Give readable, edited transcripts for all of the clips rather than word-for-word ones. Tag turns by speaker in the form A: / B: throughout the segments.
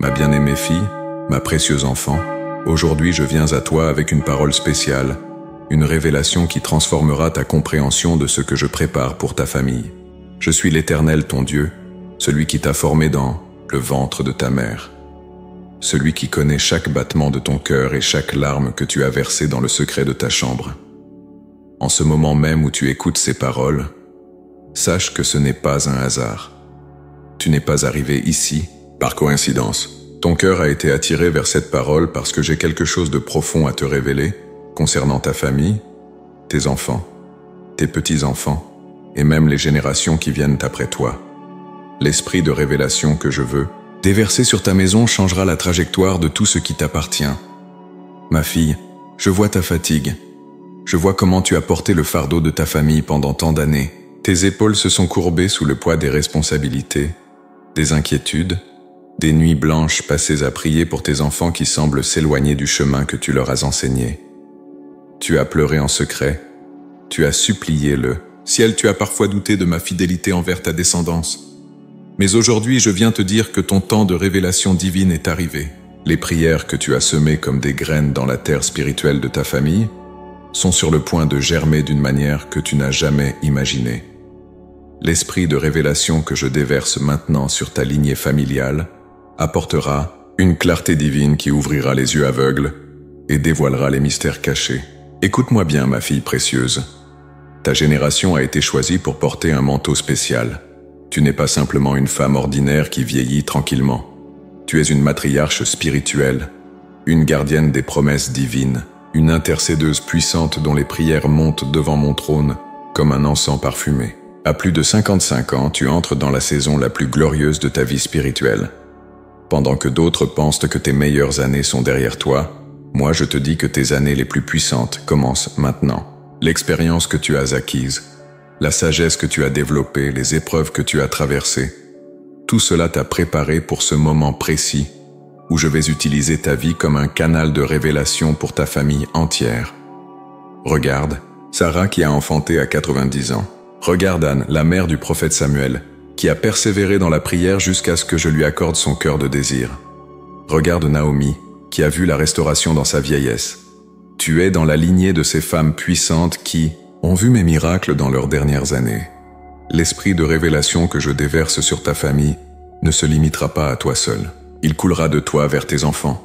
A: Ma bien-aimée fille, ma précieuse enfant, aujourd'hui je viens à toi avec une parole spéciale, une révélation qui transformera ta compréhension de ce que je prépare pour ta famille. Je suis l'Éternel ton Dieu, celui qui t'a formé dans le ventre de ta mère, celui qui connaît chaque battement de ton cœur et chaque larme que tu as versée dans le secret de ta chambre. En ce moment même où tu écoutes ces paroles, sache que ce n'est pas un hasard. Tu n'es pas arrivé ici par coïncidence. Ton cœur a été attiré vers cette parole parce que j'ai quelque chose de profond à te révéler concernant ta famille, tes enfants, tes petits-enfants et même les générations qui viennent après toi. L'esprit de révélation que je veux déverser sur ta maison changera la trajectoire de tout ce qui t'appartient. Ma fille, je vois ta fatigue. Je vois comment tu as porté le fardeau de ta famille pendant tant d'années. Tes épaules se sont courbées sous le poids des responsabilités, des inquiétudes, des nuits blanches passées à prier pour tes enfants qui semblent s'éloigner du chemin que tu leur as enseigné. Tu as pleuré en secret, tu as supplié le ciel, tu as parfois douté de ma fidélité envers ta descendance. Mais aujourd'hui, je viens te dire que ton temps de révélation divine est arrivé. Les prières que tu as semées comme des graines dans la terre spirituelle de ta famille sont sur le point de germer d'une manière que tu n'as jamais imaginée. L'esprit de révélation que je déverse maintenant sur ta lignée familiale apportera une clarté divine qui ouvrira les yeux aveugles et dévoilera les mystères cachés. Écoute-moi bien, ma fille précieuse. Ta génération a été choisie pour porter un manteau spécial. Tu n'es pas simplement une femme ordinaire qui vieillit tranquillement. Tu es une matriarche spirituelle, une gardienne des promesses divines, une intercédeuse puissante dont les prières montent devant mon trône comme un encens parfumé. À plus de 55 ans, tu entres dans la saison la plus glorieuse de ta vie spirituelle. Pendant que d'autres pensent que tes meilleures années sont derrière toi, moi je te dis que tes années les plus puissantes commencent maintenant. L'expérience que tu as acquise, la sagesse que tu as développée, les épreuves que tu as traversées, tout cela t'a préparé pour ce moment précis où je vais utiliser ta vie comme un canal de révélation pour ta famille entière. Regarde, Sarah qui a enfanté à 90 ans. Regarde Anne, la mère du prophète Samuel, qui a persévéré dans la prière jusqu'à ce que je lui accorde son cœur de désir. Regarde Naomi, qui a vu la restauration dans sa vieillesse. Tu es dans la lignée de ces femmes puissantes qui ont vu mes miracles dans leurs dernières années. L'esprit de révélation que je déverse sur ta famille ne se limitera pas à toi seul. Il coulera de toi vers tes enfants,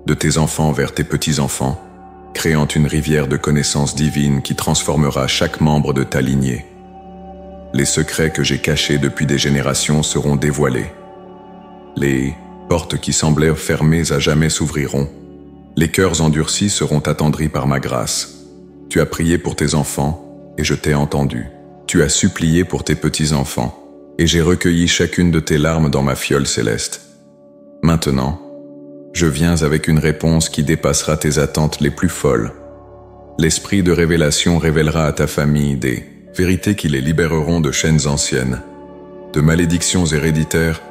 A: de tes enfants vers tes petits-enfants, créant une rivière de connaissances divines qui transformera chaque membre de ta lignée. Les secrets que j'ai cachés depuis des générations seront dévoilés. Les portes qui semblaient fermées à jamais s'ouvriront. Les cœurs endurcis seront attendris par ma grâce. Tu as prié pour tes enfants, et je t'ai entendu. Tu as supplié pour tes petits-enfants, et j'ai recueilli chacune de tes larmes dans ma fiole céleste. Maintenant, je viens avec une réponse qui dépassera tes attentes les plus folles. L'esprit de révélation révélera à ta famille des vérités qui les libéreront de chaînes anciennes, de malédictions héréditaires,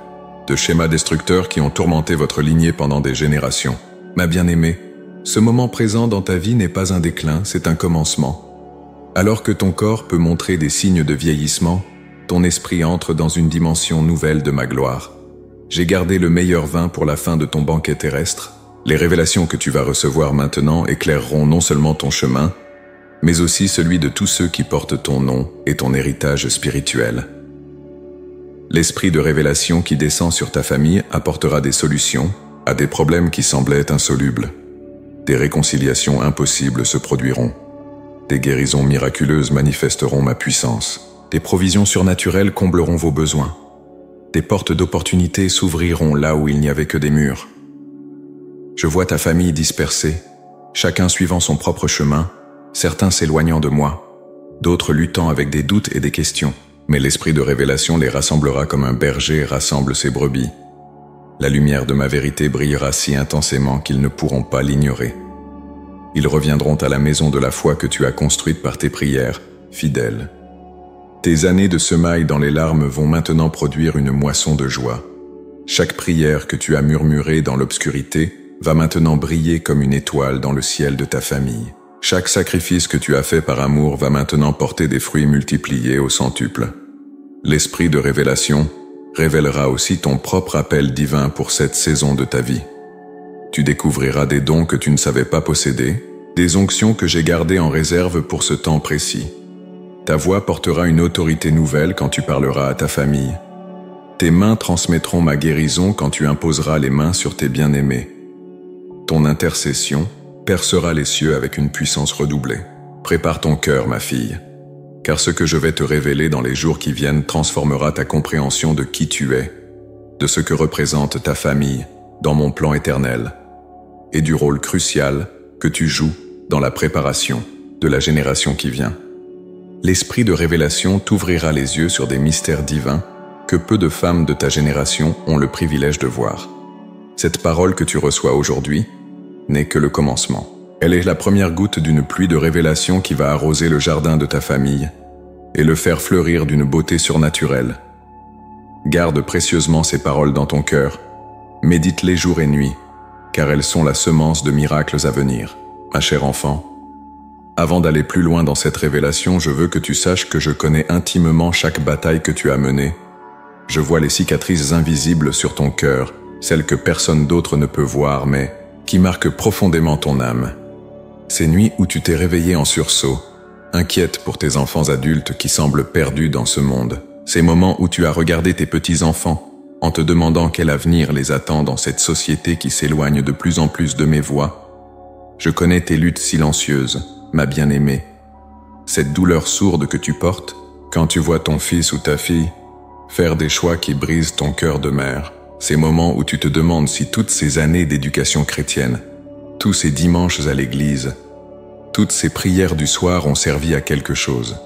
A: de schémas destructeurs qui ont tourmenté votre lignée pendant des générations. Ma bien-aimée, ce moment présent dans ta vie n'est pas un déclin, c'est un commencement. Alors que ton corps peut montrer des signes de vieillissement, ton esprit entre dans une dimension nouvelle de ma gloire. J'ai gardé le meilleur vin pour la fin de ton banquet terrestre. Les révélations que tu vas recevoir maintenant éclaireront non seulement ton chemin, mais aussi celui de tous ceux qui portent ton nom et ton héritage spirituel. L'esprit de révélation qui descend sur ta famille apportera des solutions à des problèmes qui semblaient insolubles. Des réconciliations impossibles se produiront. Des guérisons miraculeuses manifesteront ma puissance. Des provisions surnaturelles combleront vos besoins. Des portes d'opportunités s'ouvriront là où il n'y avait que des murs. Je vois ta famille dispersée, chacun suivant son propre chemin, certains s'éloignant de moi, d'autres luttant avec des doutes et des questions. Mais l'esprit de révélation les rassemblera comme un berger rassemble ses brebis. La lumière de ma vérité brillera si intensément qu'ils ne pourront pas l'ignorer. Ils reviendront à la maison de la foi que tu as construite par tes prières, fidèle. Tes années de semailles dans les larmes vont maintenant produire une moisson de joie. Chaque prière que tu as murmurée dans l'obscurité va maintenant briller comme une étoile dans le ciel de ta famille. Chaque sacrifice que tu as fait par amour va maintenant porter des fruits multipliés au centuple. L'esprit de révélation révélera aussi ton propre appel divin pour cette saison de ta vie. Tu découvriras des dons que tu ne savais pas posséder, des onctions que j'ai gardées en réserve pour ce temps précis. Ta voix portera une autorité nouvelle quand tu parleras à ta famille. Tes mains transmettront ma guérison quand tu imposeras les mains sur tes bien-aimés. Ton intercession percera les cieux avec une puissance redoublée. Prépare ton cœur, ma fille, car ce que je vais te révéler dans les jours qui viennent transformera ta compréhension de qui tu es, de ce que représente ta famille dans mon plan éternel, et du rôle crucial que tu joues dans la préparation de la génération qui vient. L'esprit de révélation t'ouvrira les yeux sur des mystères divins que peu de femmes de ta génération ont le privilège de voir. Cette parole que tu reçois aujourd'hui n'est que le commencement. Elle est la première goutte d'une pluie de révélation qui va arroser le jardin de ta famille et le faire fleurir d'une beauté surnaturelle. Garde précieusement ces paroles dans ton cœur, médite-les jour et nuit, car elles sont la semence de miracles à venir. Ma chère enfant, avant d'aller plus loin dans cette révélation, je veux que tu saches que je connais intimement chaque bataille que tu as menée. Je vois les cicatrices invisibles sur ton cœur, celles que personne d'autre ne peut voir, mais qui marquent profondément ton âme. Ces nuits où tu t'es réveillé en sursaut, inquiète pour tes enfants adultes qui semblent perdus dans ce monde. Ces moments où tu as regardé tes petits-enfants, en te demandant quel avenir les attend dans cette société qui s'éloigne de plus en plus de mes voix. Je connais tes luttes silencieuses, ma bien-aimée. Cette douleur sourde que tu portes, quand tu vois ton fils ou ta fille faire des choix qui brisent ton cœur de mère. Ces moments où tu te demandes si toutes ces années d'éducation chrétienne, tous ces dimanches à l'église, toutes ces prières du soir ont servi à quelque chose.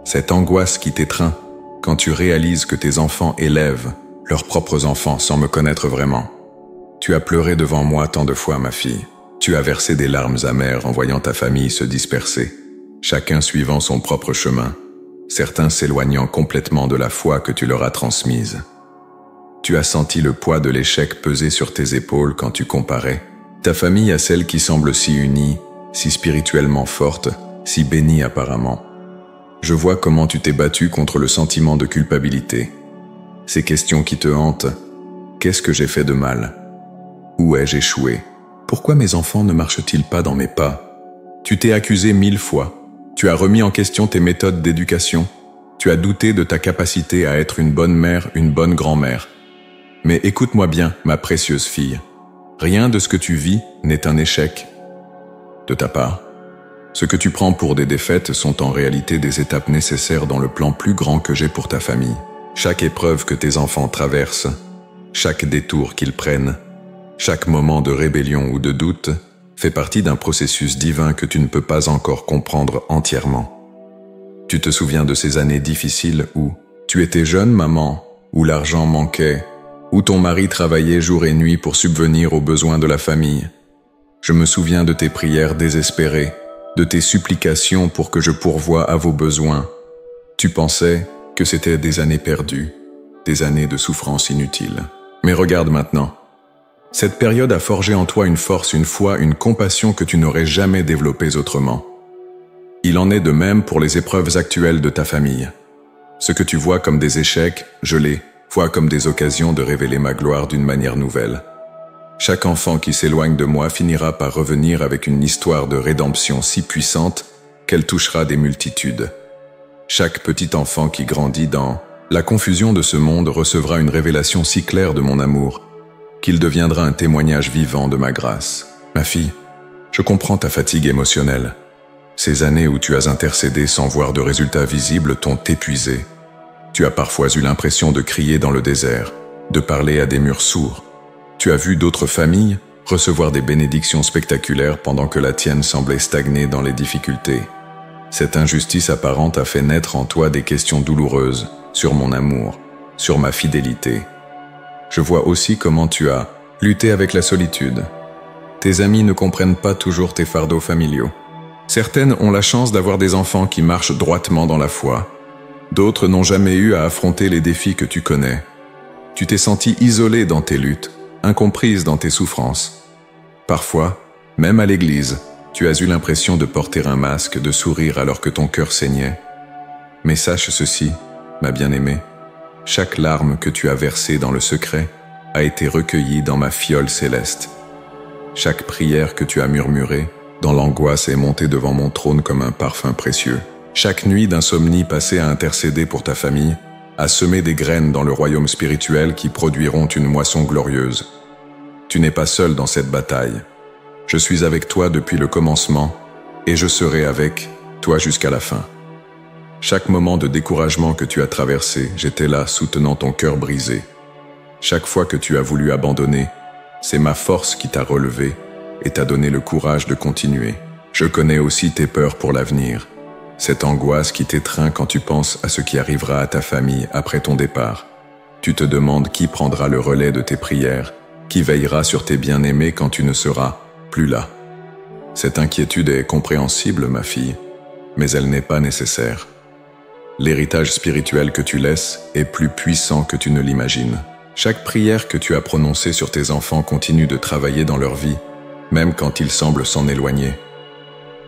A: Cette angoisse qui t'étreint quand tu réalises que tes enfants élèvent leurs propres enfants sans me connaître vraiment. Tu as pleuré devant moi tant de fois, ma fille. Tu as versé des larmes amères en voyant ta famille se disperser, chacun suivant son propre chemin, certains s'éloignant complètement de la foi que tu leur as transmise. Tu as senti le poids de l'échec peser sur tes épaules quand tu comparais ta famille à celle qui semble si unie, si spirituellement forte, si bénie apparemment. Je vois comment tu t'es battu contre le sentiment de culpabilité. Ces questions qui te hantent. Qu'est-ce que j'ai fait de mal? Où ai-je échoué? Pourquoi mes enfants ne marchent-ils pas dans mes pas? Tu t'es accusé 1000 fois. Tu as remis en question tes méthodes d'éducation. Tu as douté de ta capacité à être une bonne mère, une bonne grand-mère. Mais écoute-moi bien, ma précieuse fille. Rien de ce que tu vis n'est un échec de ta part. Ce que tu prends pour des défaites sont en réalité des étapes nécessaires dans le plan plus grand que j'ai pour ta famille. Chaque épreuve que tes enfants traversent, chaque détour qu'ils prennent, chaque moment de rébellion ou de doute fait partie d'un processus divin que tu ne peux pas encore comprendre entièrement. Tu te souviens de ces années difficiles où tu étais jeune, maman, où l'argent manquait, où ton mari travaillait jour et nuit pour subvenir aux besoins de la famille. Je me souviens de tes prières désespérées, de tes supplications pour que je pourvoie à vos besoins. Tu pensais que c'était des années perdues, des années de souffrance inutiles. Mais regarde maintenant. Cette période a forgé en toi une force, une foi, une compassion que tu n'aurais jamais développées autrement. Il en est de même pour les épreuves actuelles de ta famille. Ce que tu vois comme des échecs, je les vois comme des occasions de révéler ma gloire d'une manière nouvelle. Chaque enfant qui s'éloigne de moi finira par revenir avec une histoire de rédemption si puissante qu'elle touchera des multitudes. Chaque petit enfant qui grandit dans la confusion de ce monde recevra une révélation si claire de mon amour qu'il deviendra un témoignage vivant de ma grâce. Ma fille, je comprends ta fatigue émotionnelle. Ces années où tu as intercédé sans voir de résultats visibles t'ont épuisé. Tu as parfois eu l'impression de crier dans le désert, de parler à des murs sourds. Tu as vu d'autres familles recevoir des bénédictions spectaculaires pendant que la tienne semblait stagner dans les difficultés. Cette injustice apparente a fait naître en toi des questions douloureuses sur mon amour, sur ma fidélité. Je vois aussi comment tu as lutté avec la solitude. Tes amis ne comprennent pas toujours tes fardeaux familiaux. Certaines ont la chance d'avoir des enfants qui marchent droitement dans la foi. D'autres n'ont jamais eu à affronter les défis que tu connais. Tu t'es sentie isolée dans tes luttes, incomprise dans tes souffrances. Parfois, même à l'église, tu as eu l'impression de porter un masque, de sourire alors que ton cœur saignait. Mais sache ceci, ma bien-aimée, Chaque larme que tu as versée dans le secret a été recueillie dans ma fiole céleste. Chaque prière que tu as murmurée dans l'angoisse est montée devant mon trône comme un parfum précieux. Chaque nuit d'insomnie passée à intercéder pour ta famille a semé des graines dans le royaume spirituel qui produiront une moisson glorieuse. Tu n'es pas seul dans cette bataille. Je suis avec toi depuis le commencement et je serai avec toi jusqu'à la fin. Chaque moment de découragement que tu as traversé, j'étais là soutenant ton cœur brisé. Chaque fois que tu as voulu abandonner, c'est ma force qui t'a relevé et t'a donné le courage de continuer. Je connais aussi tes peurs pour l'avenir, cette angoisse qui t'étreint quand tu penses à ce qui arrivera à ta famille après ton départ. Tu te demandes qui prendra le relais de tes prières, qui veillera sur tes bien-aimés quand tu ne seras plus là. Cette inquiétude est compréhensible, ma fille, mais elle n'est pas nécessaire. L'héritage spirituel que tu laisses est plus puissant que tu ne l'imagines. Chaque prière que tu as prononcée sur tes enfants continue de travailler dans leur vie, même quand ils semblent s'en éloigner.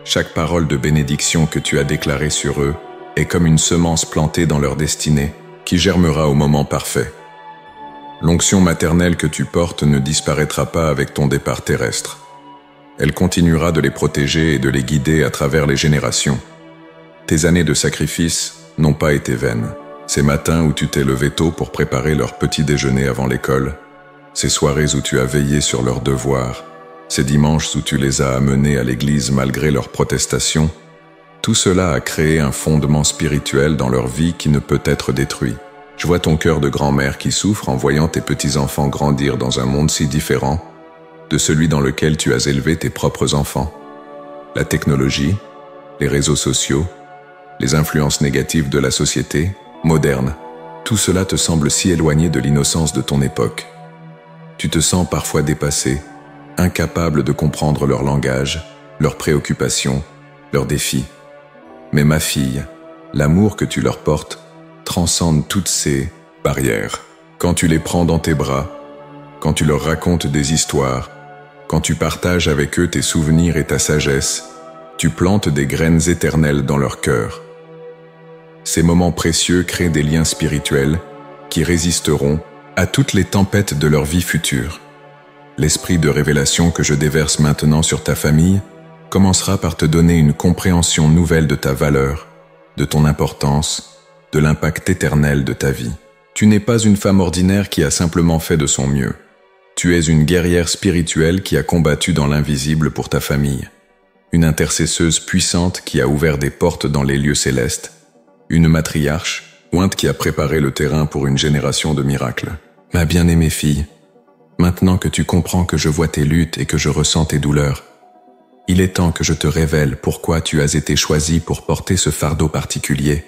A: Chaque parole de bénédiction que tu as déclarée sur eux est comme une semence plantée dans leur destinée, qui germera au moment parfait. L'onction maternelle que tu portes ne disparaîtra pas avec ton départ terrestre. Elle continuera de les protéger et de les guider à travers les générations. Tes années de sacrifice n'ont pas été vaines. Ces matins où tu t'es levé tôt pour préparer leur petit déjeuner avant l'école, ces soirées où tu as veillé sur leurs devoirs, ces dimanches où tu les as amenés à l'église malgré leurs protestations, tout cela a créé un fondement spirituel dans leur vie qui ne peut être détruit. Je vois ton cœur de grand-mère qui souffre en voyant tes petits-enfants grandir dans un monde si différent de celui dans lequel tu as élevé tes propres enfants. La technologie, les réseaux sociaux, les influences négatives de la société moderne, tout cela te semble si éloigné de l'innocence de ton époque. Tu te sens parfois dépassé, incapable de comprendre leur langage, leurs préoccupations, leurs défis. Mais ma fille, l'amour que tu leur portes transcende toutes ces barrières. Quand tu les prends dans tes bras, quand tu leur racontes des histoires, quand tu partages avec eux tes souvenirs et ta sagesse, tu plantes des graines éternelles dans leur cœur. Ces moments précieux créent des liens spirituels qui résisteront à toutes les tempêtes de leur vie future. L'esprit de révélation que je déverse maintenant sur ta famille commencera par te donner une compréhension nouvelle de ta valeur, de ton importance, de l'impact éternel de ta vie. Tu n'es pas une femme ordinaire qui a simplement fait de son mieux. Tu es une guerrière spirituelle qui a combattu dans l'invisible pour ta famille. Une intercesseuse puissante qui a ouvert des portes dans les lieux célestes. Une matriarche, ointe qui a préparé le terrain pour une génération de miracles. Ma bien-aimée fille, maintenant que tu comprends que je vois tes luttes et que je ressens tes douleurs, il est temps que je te révèle pourquoi tu as été choisie pour porter ce fardeau particulier.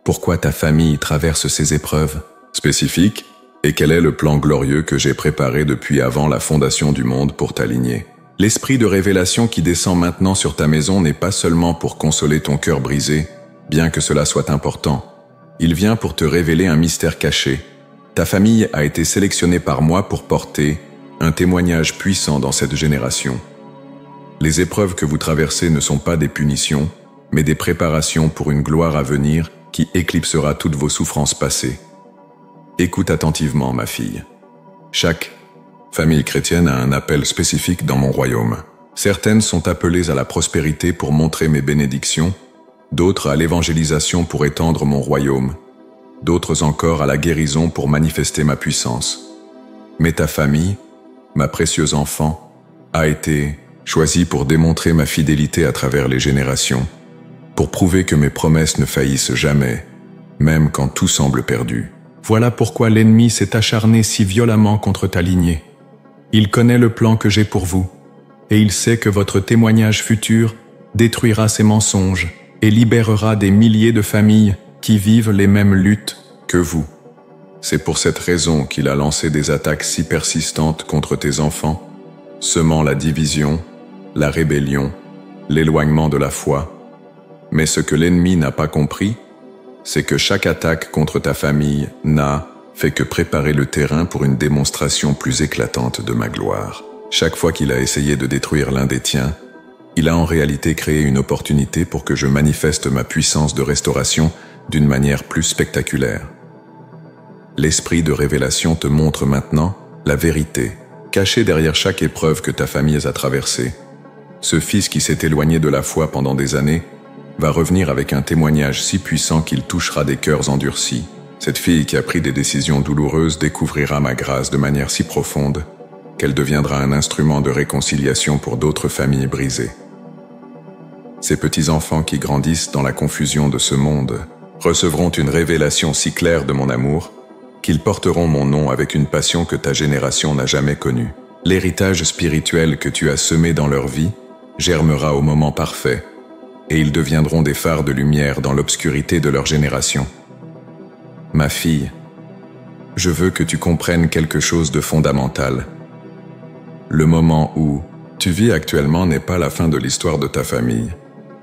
A: Pourquoi ta famille traverse ces épreuves spécifiques et quel est le plan glorieux que j'ai préparé depuis avant la fondation du monde pour t'aligner. L'esprit de révélation qui descend maintenant sur ta maison n'est pas seulement pour consoler ton cœur brisé, bien que cela soit important. Il vient pour te révéler un mystère caché. Ta famille a été sélectionnée par moi pour porter un témoignage puissant dans cette génération. Les épreuves que vous traversez ne sont pas des punitions, mais des préparations pour une gloire à venir qui éclipsera toutes vos souffrances passées. Écoute attentivement, ma fille. Chaque famille chrétienne a un appel spécifique dans mon royaume. Certaines sont appelées à la prospérité pour montrer mes bénédictions, d'autres à l'évangélisation pour étendre mon royaume, d'autres encore à la guérison pour manifester ma puissance. Mais ta famille, ma précieuse enfant, a été choisie pour démontrer ma fidélité à travers les générations, pour prouver que mes promesses ne faillissent jamais, même quand tout semble perdu. Voilà pourquoi l'ennemi s'est acharné si violemment contre ta lignée. Il connaît le plan que j'ai pour vous, et il sait que votre témoignage futur détruira ses mensonges et libérera des milliers de familles qui vivent les mêmes luttes que vous. C'est pour cette raison qu'il a lancé des attaques si persistantes contre tes enfants, semant la division, la rébellion, l'éloignement de la foi. Mais ce que l'ennemi n'a pas compris, c'est que chaque attaque contre ta famille n'a fait que préparer le terrain pour une démonstration plus éclatante de ma gloire. Chaque fois qu'il a essayé de détruire l'un des tiens, il a en réalité créé une opportunité pour que je manifeste ma puissance de restauration d'une manière plus spectaculaire. L'esprit de révélation te montre maintenant la vérité, cachée derrière chaque épreuve que ta famille a traversée. Ce fils qui s'est éloigné de la foi pendant des années va revenir avec un témoignage si puissant qu'il touchera des cœurs endurcis. Cette fille qui a pris des décisions douloureuses découvrira ma grâce de manière si profonde qu'elle deviendra un instrument de réconciliation pour d'autres familles brisées. Ces petits-enfants qui grandissent dans la confusion de ce monde recevront une révélation si claire de mon amour qu'ils porteront mon nom avec une passion que ta génération n'a jamais connue. L'héritage spirituel que tu as semé dans leur vie germera au moment parfait, et ils deviendront des phares de lumière dans l'obscurité de leur génération. Ma fille, je veux que tu comprennes quelque chose de fondamental. Le moment où tu vis actuellement n'est pas la fin de l'histoire de ta famille.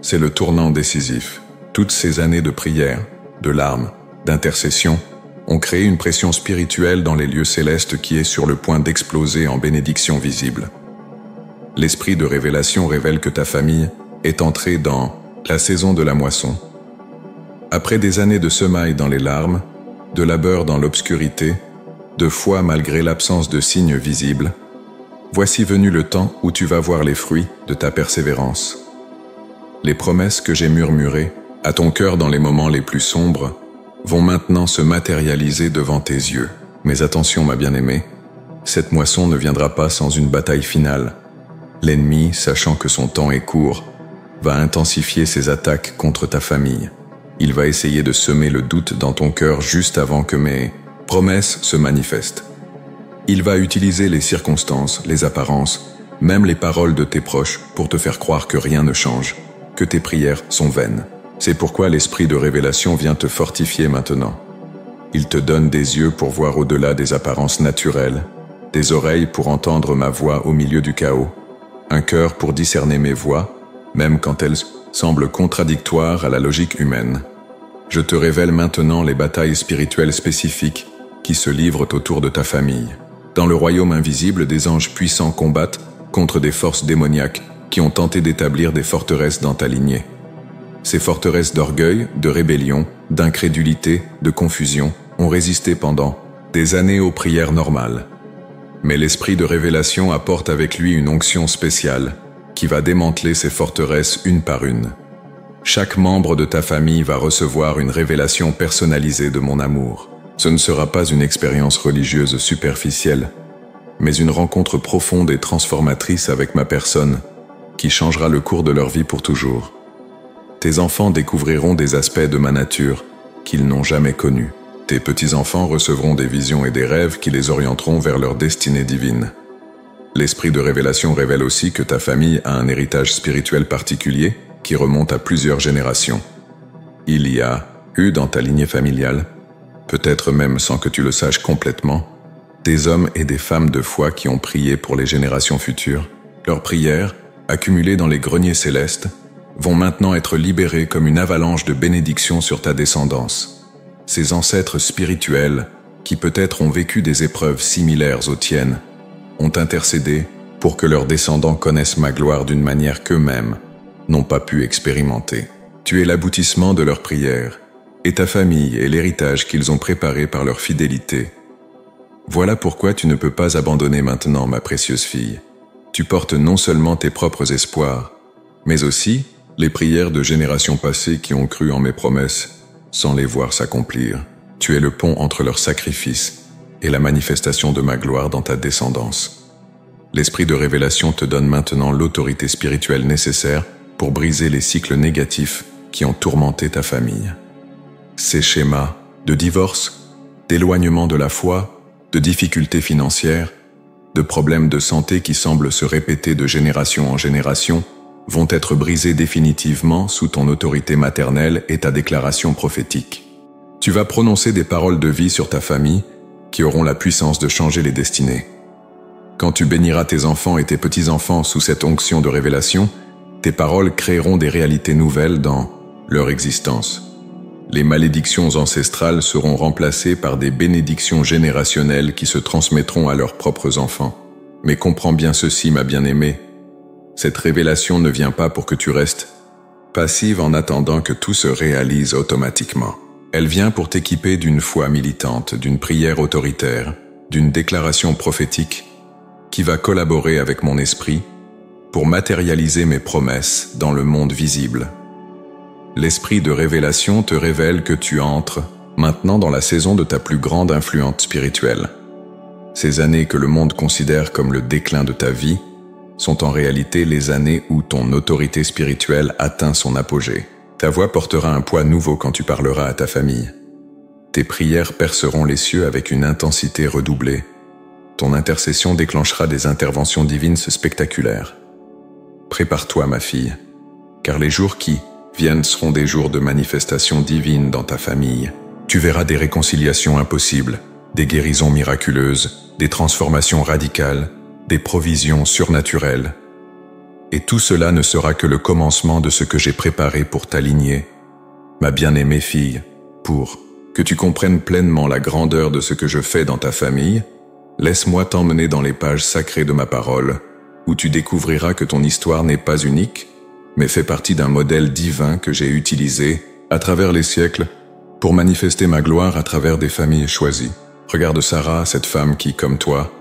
A: C'est le tournant décisif. Toutes ces années de prière, de larmes, d'intercession ont créé une pression spirituelle dans les lieux célestes qui est sur le point d'exploser en bénédiction visible. L'esprit de révélation révèle que ta famille est entrée dans la saison de la moisson. Après des années de semailles dans les larmes, de labeur dans l'obscurité, de foi malgré l'absence de signes visibles, voici venu le temps où tu vas voir les fruits de ta persévérance. Les promesses que j'ai murmurées à ton cœur dans les moments les plus sombres vont maintenant se matérialiser devant tes yeux. Mais attention, ma bien-aimée, cette moisson ne viendra pas sans une bataille finale. L'ennemi, sachant que son temps est court, va intensifier ses attaques contre ta famille. Il va essayer de semer le doute dans ton cœur juste avant que mes promesses se manifestent. Il va utiliser les circonstances, les apparences, même les paroles de tes proches pour te faire croire que rien ne change, que tes prières sont vaines. C'est pourquoi l'esprit de révélation vient te fortifier maintenant. Il te donne des yeux pour voir au-delà des apparences naturelles, des oreilles pour entendre ma voix au milieu du chaos, un cœur pour discerner mes voix, même quand elles semblent contradictoires à la logique humaine. Je te révèle maintenant les batailles spirituelles spécifiques qui se livrent autour de ta famille. Dans le royaume invisible, des anges puissants combattent contre des forces démoniaques qui ont tenté d'établir des forteresses dans ta lignée. Ces forteresses d'orgueil, de rébellion, d'incrédulité, de confusion ont résisté pendant des années aux prières normales. Mais l'esprit de révélation apporte avec lui une onction spéciale qui va démanteler ces forteresses une par une. Chaque membre de ta famille va recevoir une révélation personnalisée de mon amour. Ce ne sera pas une expérience religieuse superficielle, mais une rencontre profonde et transformatrice avec ma personne qui changera le cours de leur vie pour toujours. Tes enfants découvriront des aspects de ma nature qu'ils n'ont jamais connus. Tes petits-enfants recevront des visions et des rêves qui les orienteront vers leur destinée divine. L'esprit de révélation révèle aussi que ta famille a un héritage spirituel particulier qui remonte à plusieurs générations. Il y a eu dans ta lignée familiale, peut-être même sans que tu le saches complètement, des hommes et des femmes de foi qui ont prié pour les générations futures. Leurs prières, accumulées dans les greniers célestes, vont maintenant être libérés comme une avalanche de bénédictions sur ta descendance. Ces ancêtres spirituels, qui peut-être ont vécu des épreuves similaires aux tiennes, ont intercédé pour que leurs descendants connaissent ma gloire d'une manière qu'eux-mêmes n'ont pas pu expérimenter. Tu es l'aboutissement de leurs prières, et ta famille est l'héritage qu'ils ont préparé par leur fidélité. Voilà pourquoi tu ne peux pas abandonner maintenant, ma précieuse fille. Tu portes non seulement tes propres espoirs, mais aussi les prières de générations passées qui ont cru en mes promesses sans les voir s'accomplir. Tu es le pont entre leurs sacrifices et la manifestation de ma gloire dans ta descendance. L'esprit de révélation te donne maintenant l'autorité spirituelle nécessaire pour briser les cycles négatifs qui ont tourmenté ta famille. Ces schémas de divorce, d'éloignement de la foi, de difficultés financières, de problèmes de santé qui semblent se répéter de génération en génération, vont être brisés définitivement sous ton autorité maternelle et ta déclaration prophétique. Tu vas prononcer des paroles de vie sur ta famille qui auront la puissance de changer les destinées. Quand tu béniras tes enfants et tes petits-enfants sous cette onction de révélation, tes paroles créeront des réalités nouvelles dans leur existence. Les malédictions ancestrales seront remplacées par des bénédictions générationnelles qui se transmettront à leurs propres enfants. Mais comprends bien ceci, ma bien-aimée, cette révélation ne vient pas pour que tu restes passive en attendant que tout se réalise automatiquement. Elle vient pour t'équiper d'une foi militante, d'une prière autoritaire, d'une déclaration prophétique qui va collaborer avec mon esprit pour matérialiser mes promesses dans le monde visible. L'esprit de révélation te révèle que tu entres maintenant dans la saison de ta plus grande influence spirituelle. Ces années que le monde considère comme le déclin de ta vie sont en réalité les années où ton autorité spirituelle atteint son apogée. Ta voix portera un poids nouveau quand tu parleras à ta famille. Tes prières perceront les cieux avec une intensité redoublée. Ton intercession déclenchera des interventions divines spectaculaires. Prépare-toi, ma fille, car les jours qui viennent seront des jours de manifestations divines dans ta famille. Tu verras des réconciliations impossibles, des guérisons miraculeuses, des transformations radicales, des provisions surnaturelles. Et tout cela ne sera que le commencement de ce que j'ai préparé pour ta lignée, ma bien-aimée fille, pour que tu comprennes pleinement la grandeur de ce que je fais dans ta famille. Laisse-moi t'emmener dans les pages sacrées de ma parole, où tu découvriras que ton histoire n'est pas unique, mais fait partie d'un modèle divin que j'ai utilisé à travers les siècles pour manifester ma gloire à travers des familles choisies. Regarde Sarah, cette femme qui, comme toi,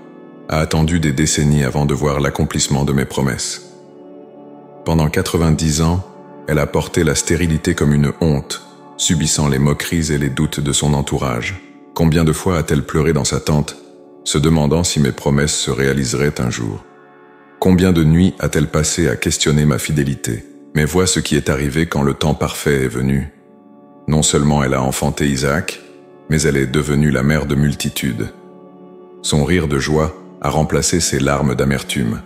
A: a attendu des décennies avant de voir l'accomplissement de mes promesses. Pendant 90 ans, elle a porté la stérilité comme une honte, subissant les moqueries et les doutes de son entourage. Combien de fois a-t-elle pleuré dans sa tente, se demandant si mes promesses se réaliseraient un jour? Combien de nuits a-t-elle passé à questionner ma fidélité? Mais vois ce qui est arrivé quand le temps parfait est venu. Non seulement elle a enfanté Isaac, mais elle est devenue la mère de multitudes. Son rire de joie a remplacé ses larmes d'amertume.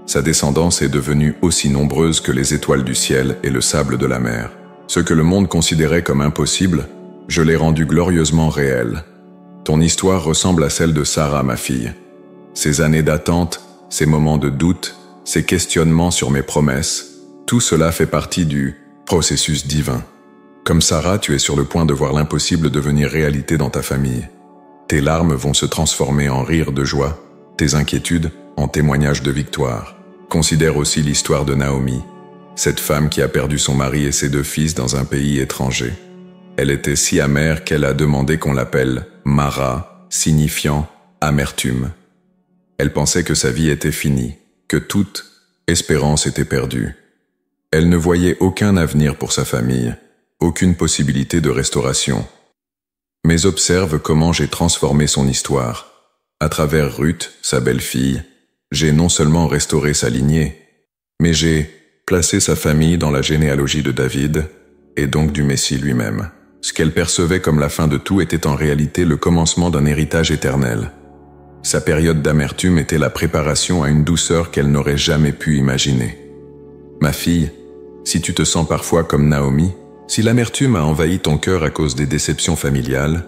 A: Sa descendance est devenue aussi nombreuse que les étoiles du ciel et le sable de la mer. Ce que le monde considérait comme impossible, je l'ai rendu glorieusement réel. Ton histoire ressemble à celle de Sarah, ma fille. Ces années d'attente, ces moments de doute, ces questionnements sur mes promesses, tout cela fait partie du processus divin. Comme Sarah, tu es sur le point de voir l'impossible devenir réalité dans ta famille. Tes larmes vont se transformer en rires de joie, tes inquiétudes en témoignages de victoire. Considère aussi l'histoire de Naomi, cette femme qui a perdu son mari et ses 2 fils dans un pays étranger. Elle était si amère qu'elle a demandé qu'on l'appelle Mara, signifiant amertume. Elle pensait que sa vie était finie, que toute espérance était perdue. Elle ne voyait aucun avenir pour sa famille, aucune possibilité de restauration. Mais observe comment j'ai transformé son histoire. À travers Ruth, sa belle-fille, j'ai non seulement restauré sa lignée, mais j'ai placé sa famille dans la généalogie de David, et donc du Messie lui-même. Ce qu'elle percevait comme la fin de tout était en réalité le commencement d'un héritage éternel. Sa période d'amertume était la préparation à une douceur qu'elle n'aurait jamais pu imaginer. Ma fille, si tu te sens parfois comme Naomi, si l'amertume a envahi ton cœur à cause des déceptions familiales,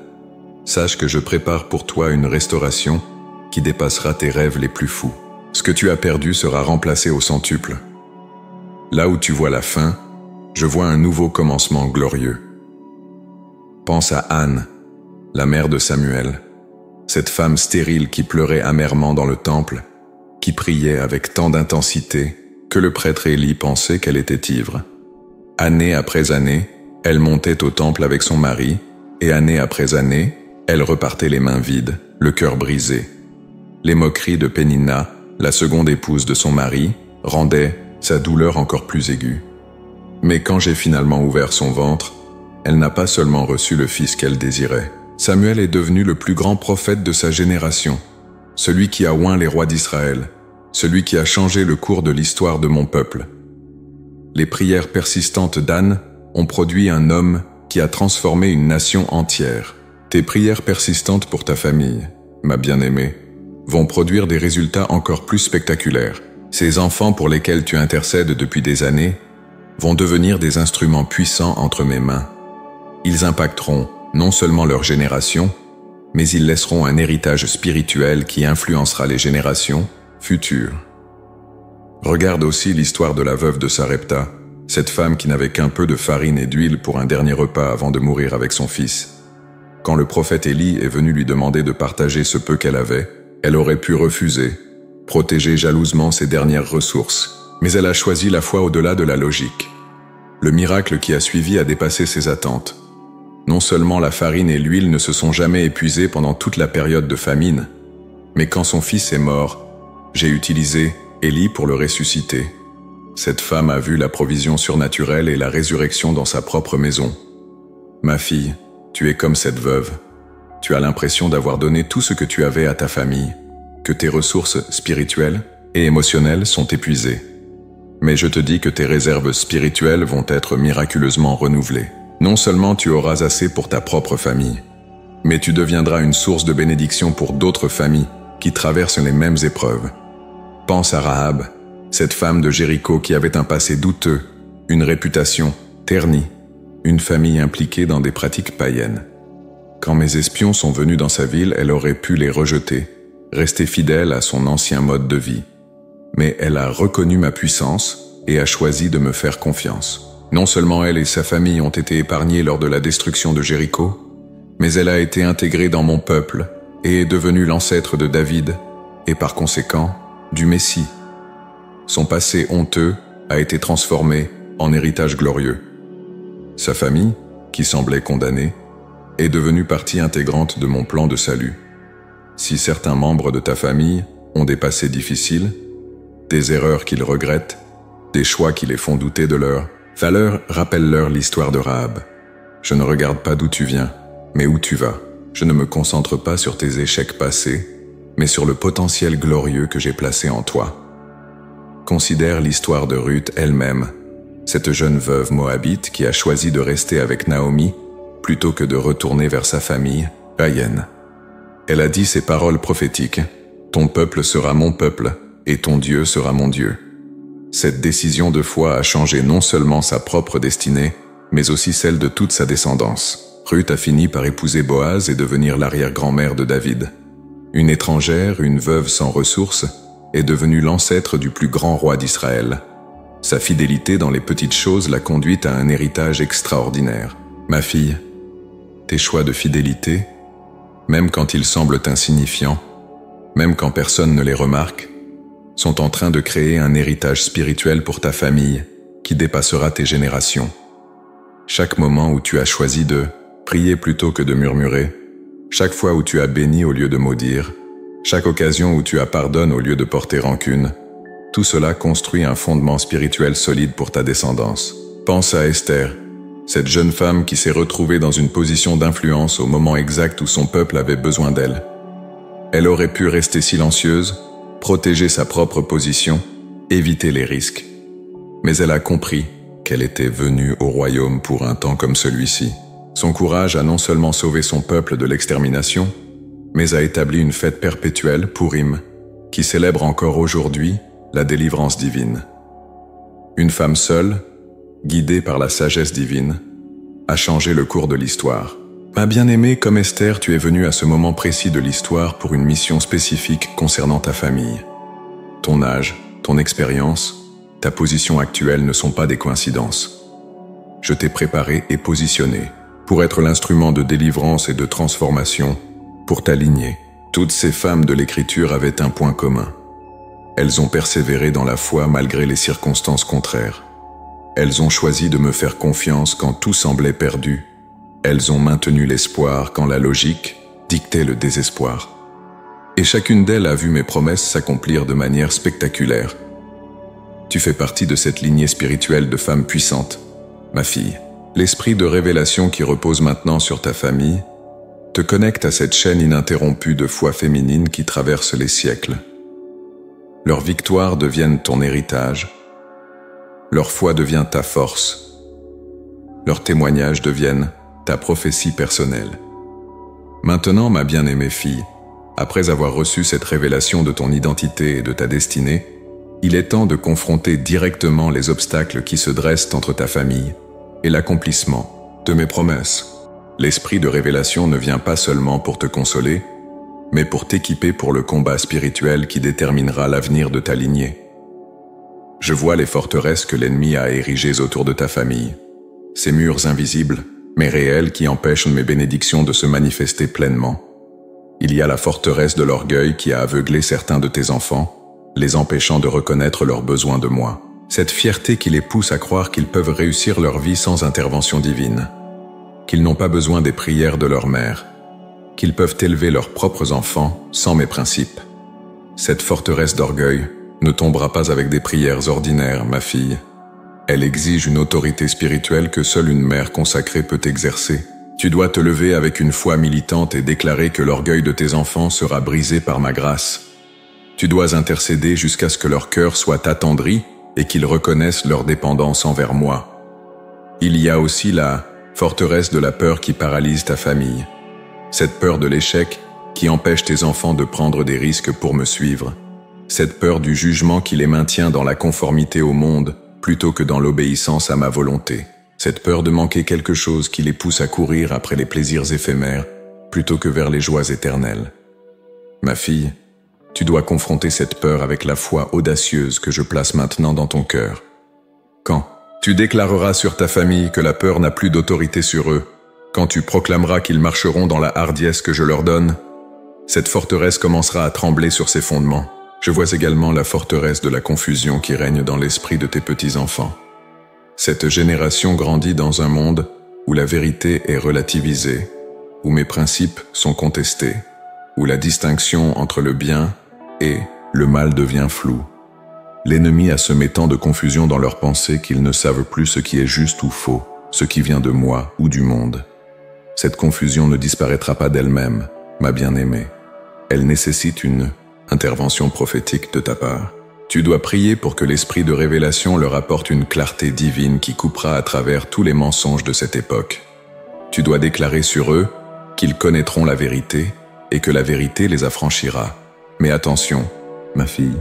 A: sache que je prépare pour toi une restauration qui dépassera tes rêves les plus fous. Ce que tu as perdu sera remplacé au centuple. Là où tu vois la fin, je vois un nouveau commencement glorieux. Pense à Anne, la mère de Samuel, cette femme stérile qui pleurait amèrement dans le temple, qui priait avec tant d'intensité que le prêtre Élie pensait qu'elle était ivre. Année après année, elle montait au temple avec son mari, et année après année, elle repartait les mains vides, le cœur brisé. Les moqueries de Pénina, la seconde épouse de son mari, rendaient sa douleur encore plus aiguë. Mais quand j'ai finalement ouvert son ventre, elle n'a pas seulement reçu le fils qu'elle désirait. Samuel est devenu le plus grand prophète de sa génération, celui qui a oint les rois d'Israël, celui qui a changé le cours de l'histoire de mon peuple. Les prières persistantes d'Anne ont produit un homme qui a transformé une nation entière. Tes prières persistantes pour ta famille, ma bien-aimée, vont produire des résultats encore plus spectaculaires. Ces enfants pour lesquels tu intercèdes depuis des années vont devenir des instruments puissants entre mes mains. Ils impacteront non seulement leur génération, mais ils laisseront un héritage spirituel qui influencera les générations futures. Regarde aussi l'histoire de la veuve de Sarepta, cette femme qui n'avait qu'un peu de farine et d'huile pour un dernier repas avant de mourir avec son fils. Quand le prophète Élie est venu lui demander de partager ce peu qu'elle avait, elle aurait pu refuser, protéger jalousement ses dernières ressources, mais elle a choisi la foi au-delà de la logique. Le miracle qui a suivi a dépassé ses attentes. Non seulement la farine et l'huile ne se sont jamais épuisées pendant toute la période de famine, mais quand son fils est mort, j'ai utilisé Élie pour le ressusciter. Cette femme a vu la provision surnaturelle et la résurrection dans sa propre maison. Ma fille, tu es comme cette veuve. Tu as l'impression d'avoir donné tout ce que tu avais à ta famille, que tes ressources spirituelles et émotionnelles sont épuisées. Mais je te dis que tes réserves spirituelles vont être miraculeusement renouvelées. Non seulement tu auras assez pour ta propre famille, mais tu deviendras une source de bénédiction pour d'autres familles qui traversent les mêmes épreuves. Pense à Rahab, cette femme de Jéricho qui avait un passé douteux, une réputation ternie, une famille impliquée dans des pratiques païennes. Quand mes espions sont venus dans sa ville, elle aurait pu les rejeter, rester fidèle à son ancien mode de vie. Mais elle a reconnu ma puissance et a choisi de me faire confiance. Non seulement elle et sa famille ont été épargnés lors de la destruction de Jéricho, mais elle a été intégrée dans mon peuple et est devenue l'ancêtre de David et par conséquent du Messie. Son passé honteux a été transformé en héritage glorieux. Sa famille, qui semblait condamnée, est devenue partie intégrante de mon plan de salut. Si certains membres de ta famille ont des passés difficiles, des erreurs qu'ils regrettent, des choix qui les font douter de leur valeur, rappelle-leur l'histoire de Rahab. Je ne regarde pas d'où tu viens, mais où tu vas. Je ne me concentre pas sur tes échecs passés, mais sur le potentiel glorieux que j'ai placé en toi. Considère l'histoire de Ruth elle-même, cette jeune veuve moabite qui a choisi de rester avec Naomi plutôt que de retourner vers sa famille, païenne. Elle a dit ces paroles prophétiques, « Ton peuple sera mon peuple, et ton Dieu sera mon Dieu. » Cette décision de foi a changé non seulement sa propre destinée, mais aussi celle de toute sa descendance. Ruth a fini par épouser Boaz et devenir l'arrière-grand-mère de David. Une étrangère, une veuve sans ressources, est devenue l'ancêtre du plus grand roi d'Israël. Sa fidélité dans les petites choses l'a conduite à un héritage extraordinaire. Ma fille, tes choix de fidélité, même quand ils semblent insignifiants, même quand personne ne les remarque, sont en train de créer un héritage spirituel pour ta famille qui dépassera tes générations. Chaque moment où tu as choisi de prier plutôt que de murmurer, chaque fois où tu as béni au lieu de maudire, chaque occasion où tu as pardonné au lieu de porter rancune, tout cela construit un fondement spirituel solide pour ta descendance. Pense à Esther, cette jeune femme qui s'est retrouvée dans une position d'influence au moment exact où son peuple avait besoin d'elle. Elle aurait pu rester silencieuse, protéger sa propre position, éviter les risques. Mais elle a compris qu'elle était venue au royaume pour un temps comme celui-ci. Son courage a non seulement sauvé son peuple de l'extermination, mais a établi une fête perpétuelle, Purim, qui célèbre encore aujourd'hui la délivrance divine. Une femme seule, guidée par la sagesse divine, a changé le cours de l'histoire. Ma bien-aimée, comme Esther, tu es venue à ce moment précis de l'histoire pour une mission spécifique concernant ta famille. Ton âge, ton expérience, ta position actuelle ne sont pas des coïncidences. Je t'ai préparé et positionné pour être l'instrument de délivrance et de transformation pour ta lignée. Toutes ces femmes de l'Écriture avaient un point commun. Elles ont persévéré dans la foi malgré les circonstances contraires. Elles ont choisi de me faire confiance quand tout semblait perdu. Elles ont maintenu l'espoir quand la logique dictait le désespoir. Et chacune d'elles a vu mes promesses s'accomplir de manière spectaculaire. Tu fais partie de cette lignée spirituelle de femmes puissantes, ma fille. L'esprit de révélation qui repose maintenant sur ta famille te connecte à cette chaîne ininterrompue de foi féminine qui traverse les siècles. Leurs victoires deviennent ton héritage. Leur foi devient ta force. Leurs témoignages deviennent ta prophétie personnelle. Maintenant, ma bien-aimée fille, après avoir reçu cette révélation de ton identité et de ta destinée, il est temps de confronter directement les obstacles qui se dressent entre ta famille et l'accomplissement de mes promesses. L'esprit de révélation ne vient pas seulement pour te consoler, mais pour t'équiper pour le combat spirituel qui déterminera l'avenir de ta lignée. Je vois les forteresses que l'ennemi a érigées autour de ta famille, ces murs invisibles, mais réels qui empêchent mes bénédictions de se manifester pleinement. Il y a la forteresse de l'orgueil qui a aveuglé certains de tes enfants, les empêchant de reconnaître leurs besoins de moi. Cette fierté qui les pousse à croire qu'ils peuvent réussir leur vie sans intervention divine. qu'ils n'ont pas besoin des prières de leur mère, qu'ils peuvent élever leurs propres enfants sans mes principes. Cette forteresse d'orgueil ne tombera pas avec des prières ordinaires, ma fille. Elle exige une autorité spirituelle que seule une mère consacrée peut exercer. Tu dois te lever avec une foi militante et déclarer que l'orgueil de tes enfants sera brisé par ma grâce. Tu dois intercéder jusqu'à ce que leur cœur soit attendri et qu'ils reconnaissent leur dépendance envers moi. Il y a aussi la forteresse de la peur qui paralyse ta famille. Cette peur de l'échec qui empêche tes enfants de prendre des risques pour me suivre. Cette peur du jugement qui les maintient dans la conformité au monde plutôt que dans l'obéissance à ma volonté. Cette peur de manquer quelque chose qui les pousse à courir après les plaisirs éphémères plutôt que vers les joies éternelles. Ma fille, tu dois confronter cette peur avec la foi audacieuse que je place maintenant dans ton cœur. Quand tu déclareras sur ta famille que la peur n'a plus d'autorité sur eux, quand tu proclameras qu'ils marcheront dans la hardiesse que je leur donne, cette forteresse commencera à trembler sur ses fondements. Je vois également la forteresse de la confusion qui règne dans l'esprit de tes petits-enfants. Cette génération grandit dans un monde où la vérité est relativisée, où mes principes sont contestés, où la distinction entre le bien et le mal devient floue. L'ennemi a semé tant de confusion dans leurs pensées qu'ils ne savent plus ce qui est juste ou faux, ce qui vient de moi ou du monde. Cette confusion ne disparaîtra pas d'elle-même, ma bien-aimée. Elle nécessite une intervention prophétique de ta part. Tu dois prier pour que l'esprit de révélation leur apporte une clarté divine qui coupera à travers tous les mensonges de cette époque. Tu dois déclarer sur eux qu'ils connaîtront la vérité et que la vérité les affranchira. Mais attention, ma fille,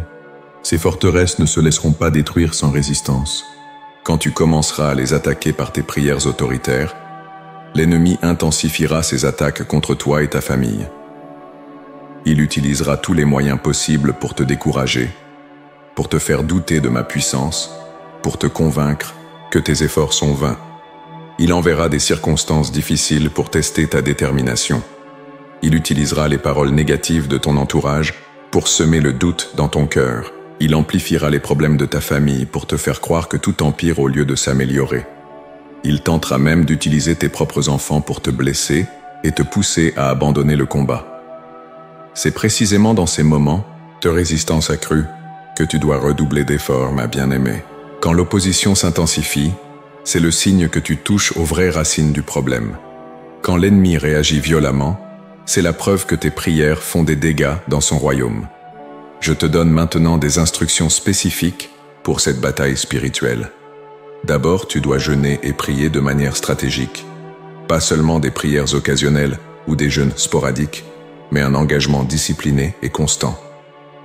A: ces forteresses ne se laisseront pas détruire sans résistance. Quand tu commenceras à les attaquer par tes prières autoritaires, l'ennemi intensifiera ses attaques contre toi et ta famille. Il utilisera tous les moyens possibles pour te décourager, pour te faire douter de ma puissance, pour te convaincre que tes efforts sont vains. Il enverra des circonstances difficiles pour tester ta détermination. Il utilisera les paroles négatives de ton entourage pour semer le doute dans ton cœur. Il amplifiera les problèmes de ta famille pour te faire croire que tout empire au lieu de s'améliorer. Il tentera même d'utiliser tes propres enfants pour te blesser et te pousser à abandonner le combat. C'est précisément dans ces moments de résistance accrue que tu dois redoubler d'efforts, ma bien-aimée. Quand l'opposition s'intensifie, c'est le signe que tu touches aux vraies racines du problème. Quand l'ennemi réagit violemment, c'est la preuve que tes prières font des dégâts dans son royaume. Je te donne maintenant des instructions spécifiques pour cette bataille spirituelle. D'abord, tu dois jeûner et prier de manière stratégique. Pas seulement des prières occasionnelles ou des jeûnes sporadiques, mais un engagement discipliné et constant.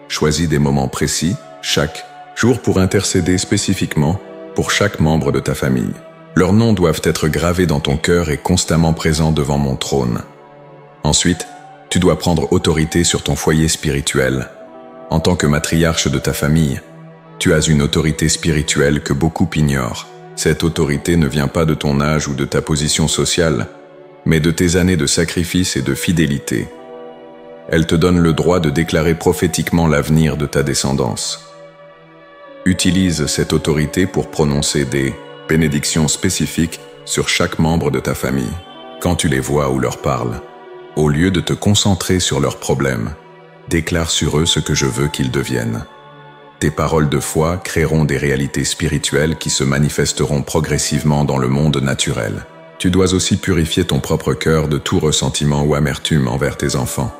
A: Choisis des moments précis, chaque jour, pour intercéder spécifiquement pour chaque membre de ta famille. Leurs noms doivent être gravés dans ton cœur et constamment présents devant mon trône. Ensuite, tu dois prendre autorité sur ton foyer spirituel. En tant que matriarche de ta famille, tu as une autorité spirituelle que beaucoup ignorent. Cette autorité ne vient pas de ton âge ou de ta position sociale, mais de tes années de sacrifice et de fidélité. Elle te donne le droit de déclarer prophétiquement l'avenir de ta descendance. Utilise cette autorité pour prononcer des bénédictions spécifiques sur chaque membre de ta famille. Quand tu les vois ou leur parles, au lieu de te concentrer sur leurs problèmes, déclare sur eux ce que je veux qu'ils deviennent. Tes paroles de foi créeront des réalités spirituelles qui se manifesteront progressivement dans le monde naturel. Tu dois aussi purifier ton propre cœur de tout ressentiment ou amertume envers tes enfants.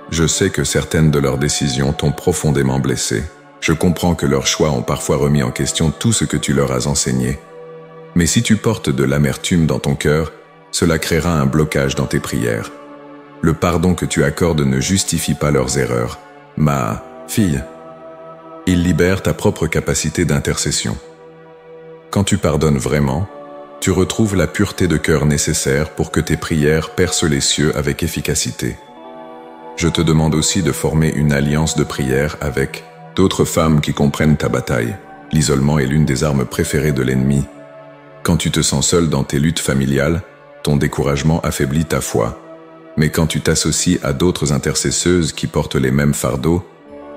A: Je sais que certaines de leurs décisions t'ont profondément blessé. Je comprends que leurs choix ont parfois remis en question tout ce que tu leur as enseigné. Mais si tu portes de l'amertume dans ton cœur, cela créera un blocage dans tes prières. Le pardon que tu accordes ne justifie pas leurs erreurs. Ma fille, il libère ta propre capacité d'intercession. Quand tu pardonnes vraiment, tu retrouves la pureté de cœur nécessaire pour que tes prières percent les cieux avec efficacité. Je te demande aussi de former une alliance de prière avec d'autres femmes qui comprennent ta bataille. L'isolement est l'une des armes préférées de l'ennemi. Quand tu te sens seul dans tes luttes familiales, ton découragement affaiblit ta foi. Mais quand tu t'associes à d'autres intercesseuses qui portent les mêmes fardeaux,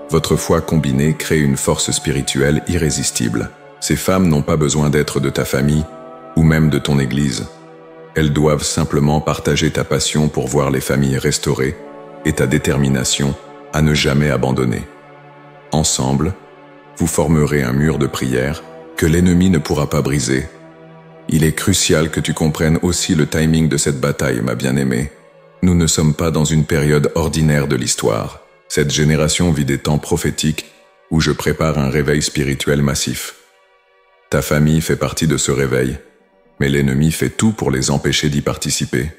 A: votre foi combinée crée une force spirituelle irrésistible. Ces femmes n'ont pas besoin d'être de ta famille ou même de ton église. Elles doivent simplement partager ta passion pour voir les familles restaurées et ta détermination à ne jamais abandonner. Ensemble, vous formerez un mur de prière que l'ennemi ne pourra pas briser. Il est crucial que tu comprennes aussi le timing de cette bataille, ma bien-aimée. Nous ne sommes pas dans une période ordinaire de l'histoire. Cette génération vit des temps prophétiques où je prépare un réveil spirituel massif. Ta famille fait partie de ce réveil, mais l'ennemi fait tout pour les empêcher d'y participer.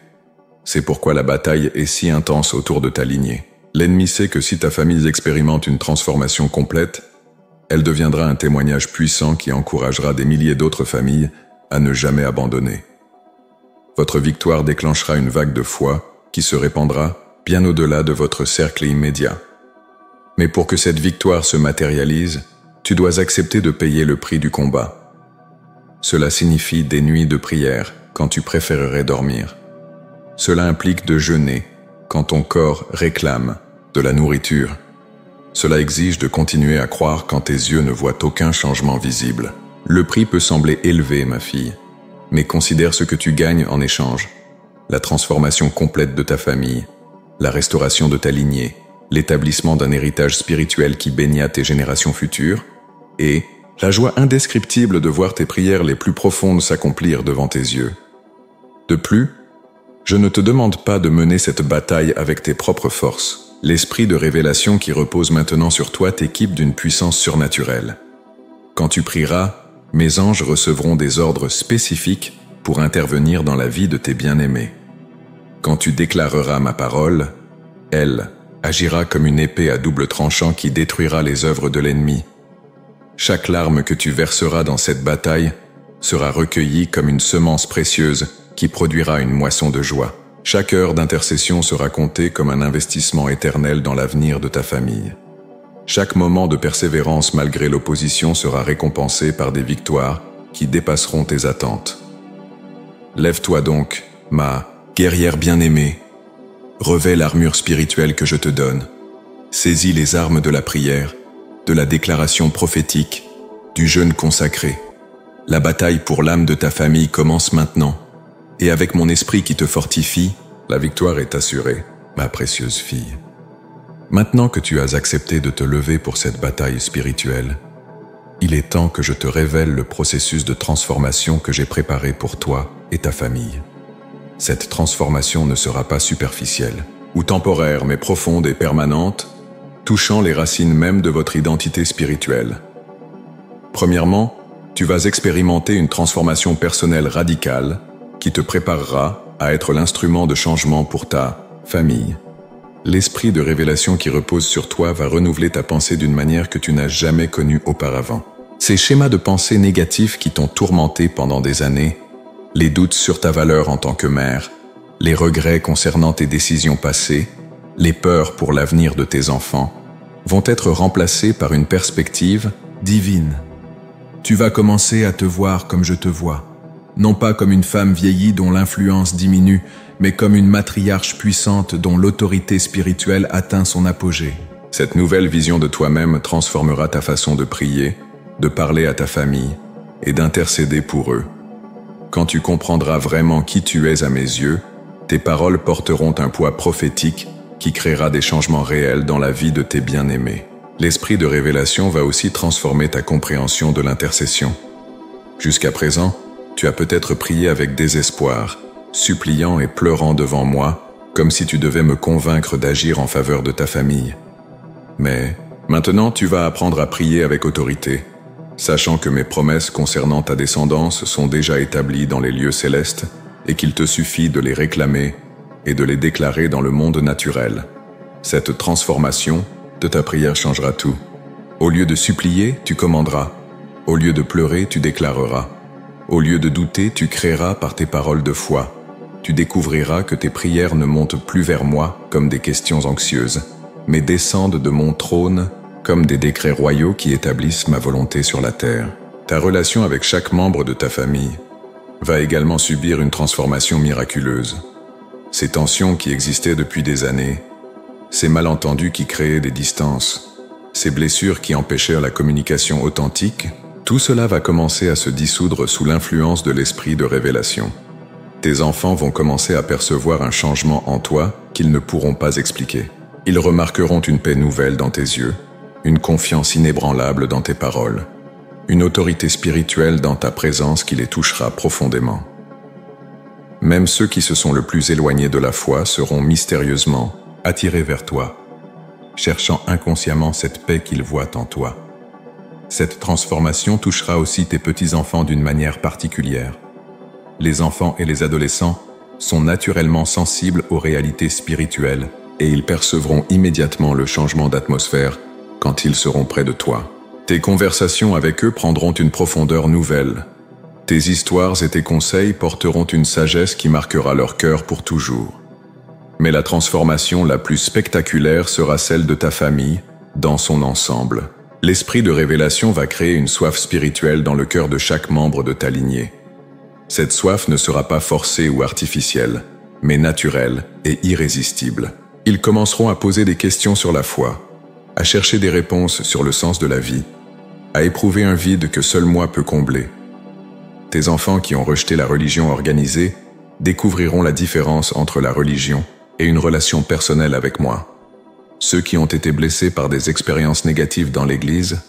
A: C'est pourquoi la bataille est si intense autour de ta lignée. L'ennemi sait que si ta famille expérimente une transformation complète, elle deviendra un témoignage puissant qui encouragera des milliers d'autres familles à ne jamais abandonner. Votre victoire déclenchera une vague de foi qui se répandra bien au-delà de votre cercle immédiat. Mais pour que cette victoire se matérialise, tu dois accepter de payer le prix du combat. Cela signifie des nuits de prière quand tu préférerais dormir. Cela implique de jeûner quand ton corps réclame de la nourriture. Cela exige de continuer à croire quand tes yeux ne voient aucun changement visible. Le prix peut sembler élevé, ma fille, mais considère ce que tu gagnes en échange. La transformation complète de ta famille, la restauration de ta lignée, l'établissement d'un héritage spirituel qui bénira tes générations futures, et la joie indescriptible de voir tes prières les plus profondes s'accomplir devant tes yeux. De plus, je ne te demande pas de mener cette bataille avec tes propres forces. L'esprit de révélation qui repose maintenant sur toi t'équipe d'une puissance surnaturelle. Quand tu prieras, mes anges recevront des ordres spécifiques pour intervenir dans la vie de tes bien-aimés. Quand tu déclareras ma parole, elle agira comme une épée à double tranchant qui détruira les œuvres de l'ennemi. Chaque larme que tu verseras dans cette bataille sera recueillie comme une semence précieuse qui produira une moisson de joie. Chaque heure d'intercession sera comptée comme un investissement éternel dans l'avenir de ta famille. Chaque moment de persévérance malgré l'opposition sera récompensé par des victoires qui dépasseront tes attentes. Lève-toi donc, ma guerrière bien-aimée. Revêt l'armure spirituelle que je te donne. Saisis les armes de la prière, de la déclaration prophétique, du jeûne consacré. La bataille pour l'âme de ta famille commence maintenant. Et avec mon esprit qui te fortifie, la victoire est assurée, ma précieuse fille. Maintenant que tu as accepté de te lever pour cette bataille spirituelle, il est temps que je te révèle le processus de transformation que j'ai préparé pour toi et ta famille. Cette transformation ne sera pas superficielle, ou temporaire mais profonde et permanente, touchant les racines mêmes de votre identité spirituelle. Premièrement, tu vas expérimenter une transformation personnelle radicale qui te préparera à être l'instrument de changement pour ta famille. L'esprit de révélation qui repose sur toi va renouveler ta pensée d'une manière que tu n'as jamais connue auparavant. Ces schémas de pensée négatifs qui t'ont tourmenté pendant des années, les doutes sur ta valeur en tant que mère, les regrets concernant tes décisions passées, les peurs pour l'avenir de tes enfants, vont être remplacés par une perspective divine. Tu vas commencer à te voir comme je te vois. Non pas comme une femme vieillie dont l'influence diminue, mais comme une matriarche puissante dont l'autorité spirituelle atteint son apogée. Cette nouvelle vision de toi-même transformera ta façon de prier, de parler à ta famille et d'intercéder pour eux. Quand tu comprendras vraiment qui tu es à mes yeux, tes paroles porteront un poids prophétique qui créera des changements réels dans la vie de tes bien-aimés. L'esprit de révélation va aussi transformer ta compréhension de l'intercession. Jusqu'à présent, tu as peut-être prié avec désespoir, suppliant et pleurant devant moi, comme si tu devais me convaincre d'agir en faveur de ta famille. Mais maintenant, tu vas apprendre à prier avec autorité, sachant que mes promesses concernant ta descendance sont déjà établies dans les lieux célestes et qu'il te suffit de les réclamer et de les déclarer dans le monde naturel. Cette transformation de ta prière changera tout. Au lieu de supplier, tu commanderas. Au lieu de pleurer, tu déclareras. Au lieu de douter, tu créeras par tes paroles de foi. Tu découvriras que tes prières ne montent plus vers moi comme des questions anxieuses, mais descendent de mon trône comme des décrets royaux qui établissent ma volonté sur la terre. Ta relation avec chaque membre de ta famille va également subir une transformation miraculeuse. Ces tensions qui existaient depuis des années, ces malentendus qui créaient des distances, ces blessures qui empêchèrent la communication authentique, tout cela va commencer à se dissoudre sous l'influence de l'esprit de révélation. Tes enfants vont commencer à percevoir un changement en toi qu'ils ne pourront pas expliquer. Ils remarqueront une paix nouvelle dans tes yeux, une confiance inébranlable dans tes paroles, une autorité spirituelle dans ta présence qui les touchera profondément. Même ceux qui se sont le plus éloignés de la foi seront mystérieusement attirés vers toi, cherchant inconsciemment cette paix qu'ils voient en toi. Cette transformation touchera aussi tes petits-enfants d'une manière particulière. Les enfants et les adolescents sont naturellement sensibles aux réalités spirituelles et ils percevront immédiatement le changement d'atmosphère quand ils seront près de toi. Tes conversations avec eux prendront une profondeur nouvelle. Tes histoires et tes conseils porteront une sagesse qui marquera leur cœur pour toujours. Mais la transformation la plus spectaculaire sera celle de ta famille, dans son ensemble. L'esprit de révélation va créer une soif spirituelle dans le cœur de chaque membre de ta lignée. Cette soif ne sera pas forcée ou artificielle, mais naturelle et irrésistible. Ils commenceront à poser des questions sur la foi, à chercher des réponses sur le sens de la vie, à éprouver un vide que seul moi peux combler. Tes enfants qui ont rejeté la religion organisée découvriront la différence entre la religion et une relation personnelle avec moi. Ceux qui ont été blessés par des expériences négatives dans l'Église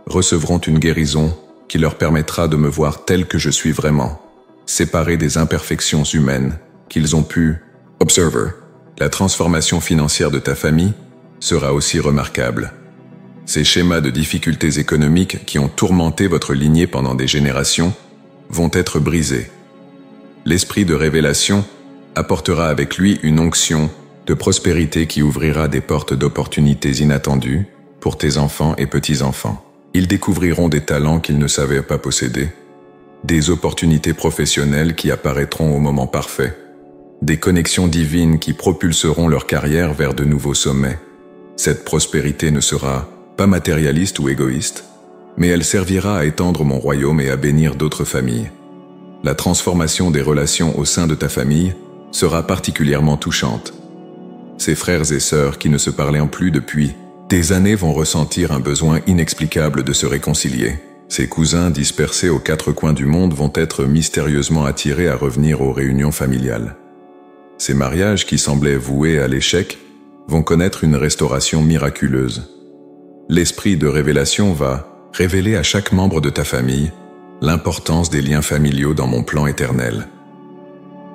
A: recevront une guérison qui leur permettra de me voir tel que je suis vraiment, séparés des imperfections humaines qu'ils ont pu observer. La transformation financière de ta famille sera aussi remarquable. Ces schémas de difficultés économiques qui ont tourmenté votre lignée pendant des générations vont être brisés. L'esprit de révélation apportera avec lui une onction de prospérité qui ouvrira des portes d'opportunités inattendues pour tes enfants et petits-enfants. Ils découvriront des talents qu'ils ne savaient pas posséder, des opportunités professionnelles qui apparaîtront au moment parfait, des connexions divines qui propulseront leur carrière vers de nouveaux sommets. Cette prospérité ne sera pas matérialiste ou égoïste, mais elle servira à étendre mon royaume et à bénir d'autres familles. La transformation des relations au sein de ta famille sera particulièrement touchante. Ces frères et sœurs qui ne se parlaient plus depuis des années vont ressentir un besoin inexplicable de se réconcilier. Ces cousins dispersés aux quatre coins du monde vont être mystérieusement attirés à revenir aux réunions familiales. Ces mariages qui semblaient voués à l'échec vont connaître une restauration miraculeuse. L'esprit de révélation va révéler à chaque membre de ta famille l'importance des liens familiaux dans mon plan éternel.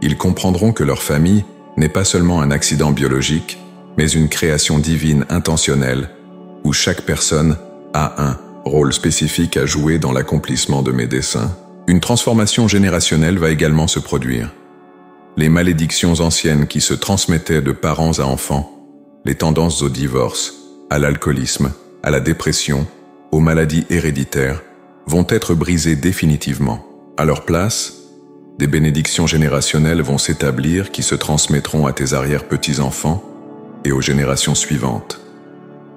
A: Ils comprendront que leur famille n'est pas seulement un accident biologique, mais une création divine intentionnelle, où chaque personne a un rôle spécifique à jouer dans l'accomplissement de mes desseins. Une transformation générationnelle va également se produire. Les malédictions anciennes qui se transmettaient de parents à enfants, les tendances au divorce, à l'alcoolisme, à la dépression, aux maladies héréditaires, vont être brisées définitivement. À leur place, des bénédictions générationnelles vont s'établir qui se transmettront à tes arrière-petits-enfants et aux générations suivantes.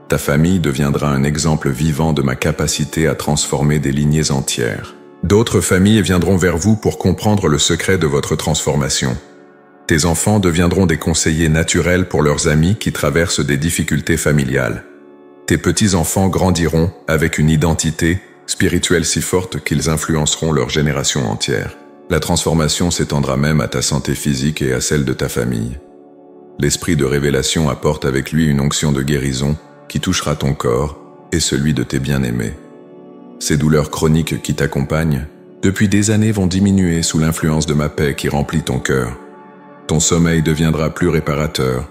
A: Ta famille deviendra un exemple vivant de ma capacité à transformer des lignées entières. D'autres familles viendront vers vous pour comprendre le secret de votre transformation. Tes enfants deviendront des conseillers naturels pour leurs amis qui traversent des difficultés familiales. Tes petits-enfants grandiront avec une identité spirituelle si forte qu'ils influenceront leur génération entière. La transformation s'étendra même à ta santé physique et à celle de ta famille. L'esprit de révélation apporte avec lui une onction de guérison qui touchera ton corps et celui de tes bien-aimés. Ces douleurs chroniques qui t'accompagnent depuis des années vont diminuer sous l'influence de ma paix qui remplit ton cœur. Ton sommeil deviendra plus réparateur.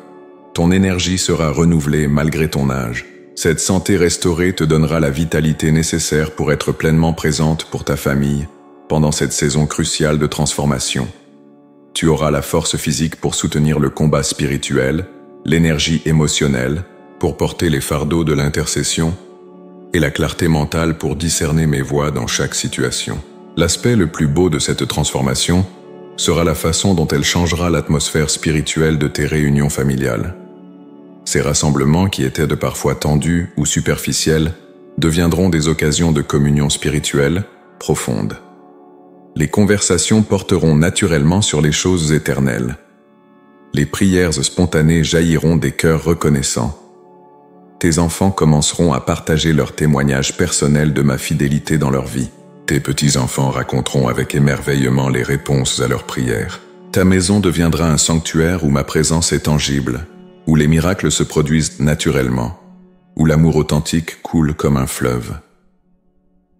A: Ton énergie sera renouvelée malgré ton âge. Cette santé restaurée te donnera la vitalité nécessaire pour être pleinement présente pour ta famille pendant cette saison cruciale de transformation. Tu auras la force physique pour soutenir le combat spirituel, l'énergie émotionnelle pour porter les fardeaux de l'intercession et la clarté mentale pour discerner mes voies dans chaque situation. L'aspect le plus beau de cette transformation sera la façon dont elle changera l'atmosphère spirituelle de tes réunions familiales. Ces rassemblements qui étaient de parfois tendus ou superficiels deviendront des occasions de communion spirituelle profonde. Les conversations porteront naturellement sur les choses éternelles. Les prières spontanées jailliront des cœurs reconnaissants. Tes enfants commenceront à partager leurs témoignages personnels de ma fidélité dans leur vie. Tes petits-enfants raconteront avec émerveillement les réponses à leurs prières. Ta maison deviendra un sanctuaire où ma présence est tangible, où les miracles se produisent naturellement, où l'amour authentique coule comme un fleuve.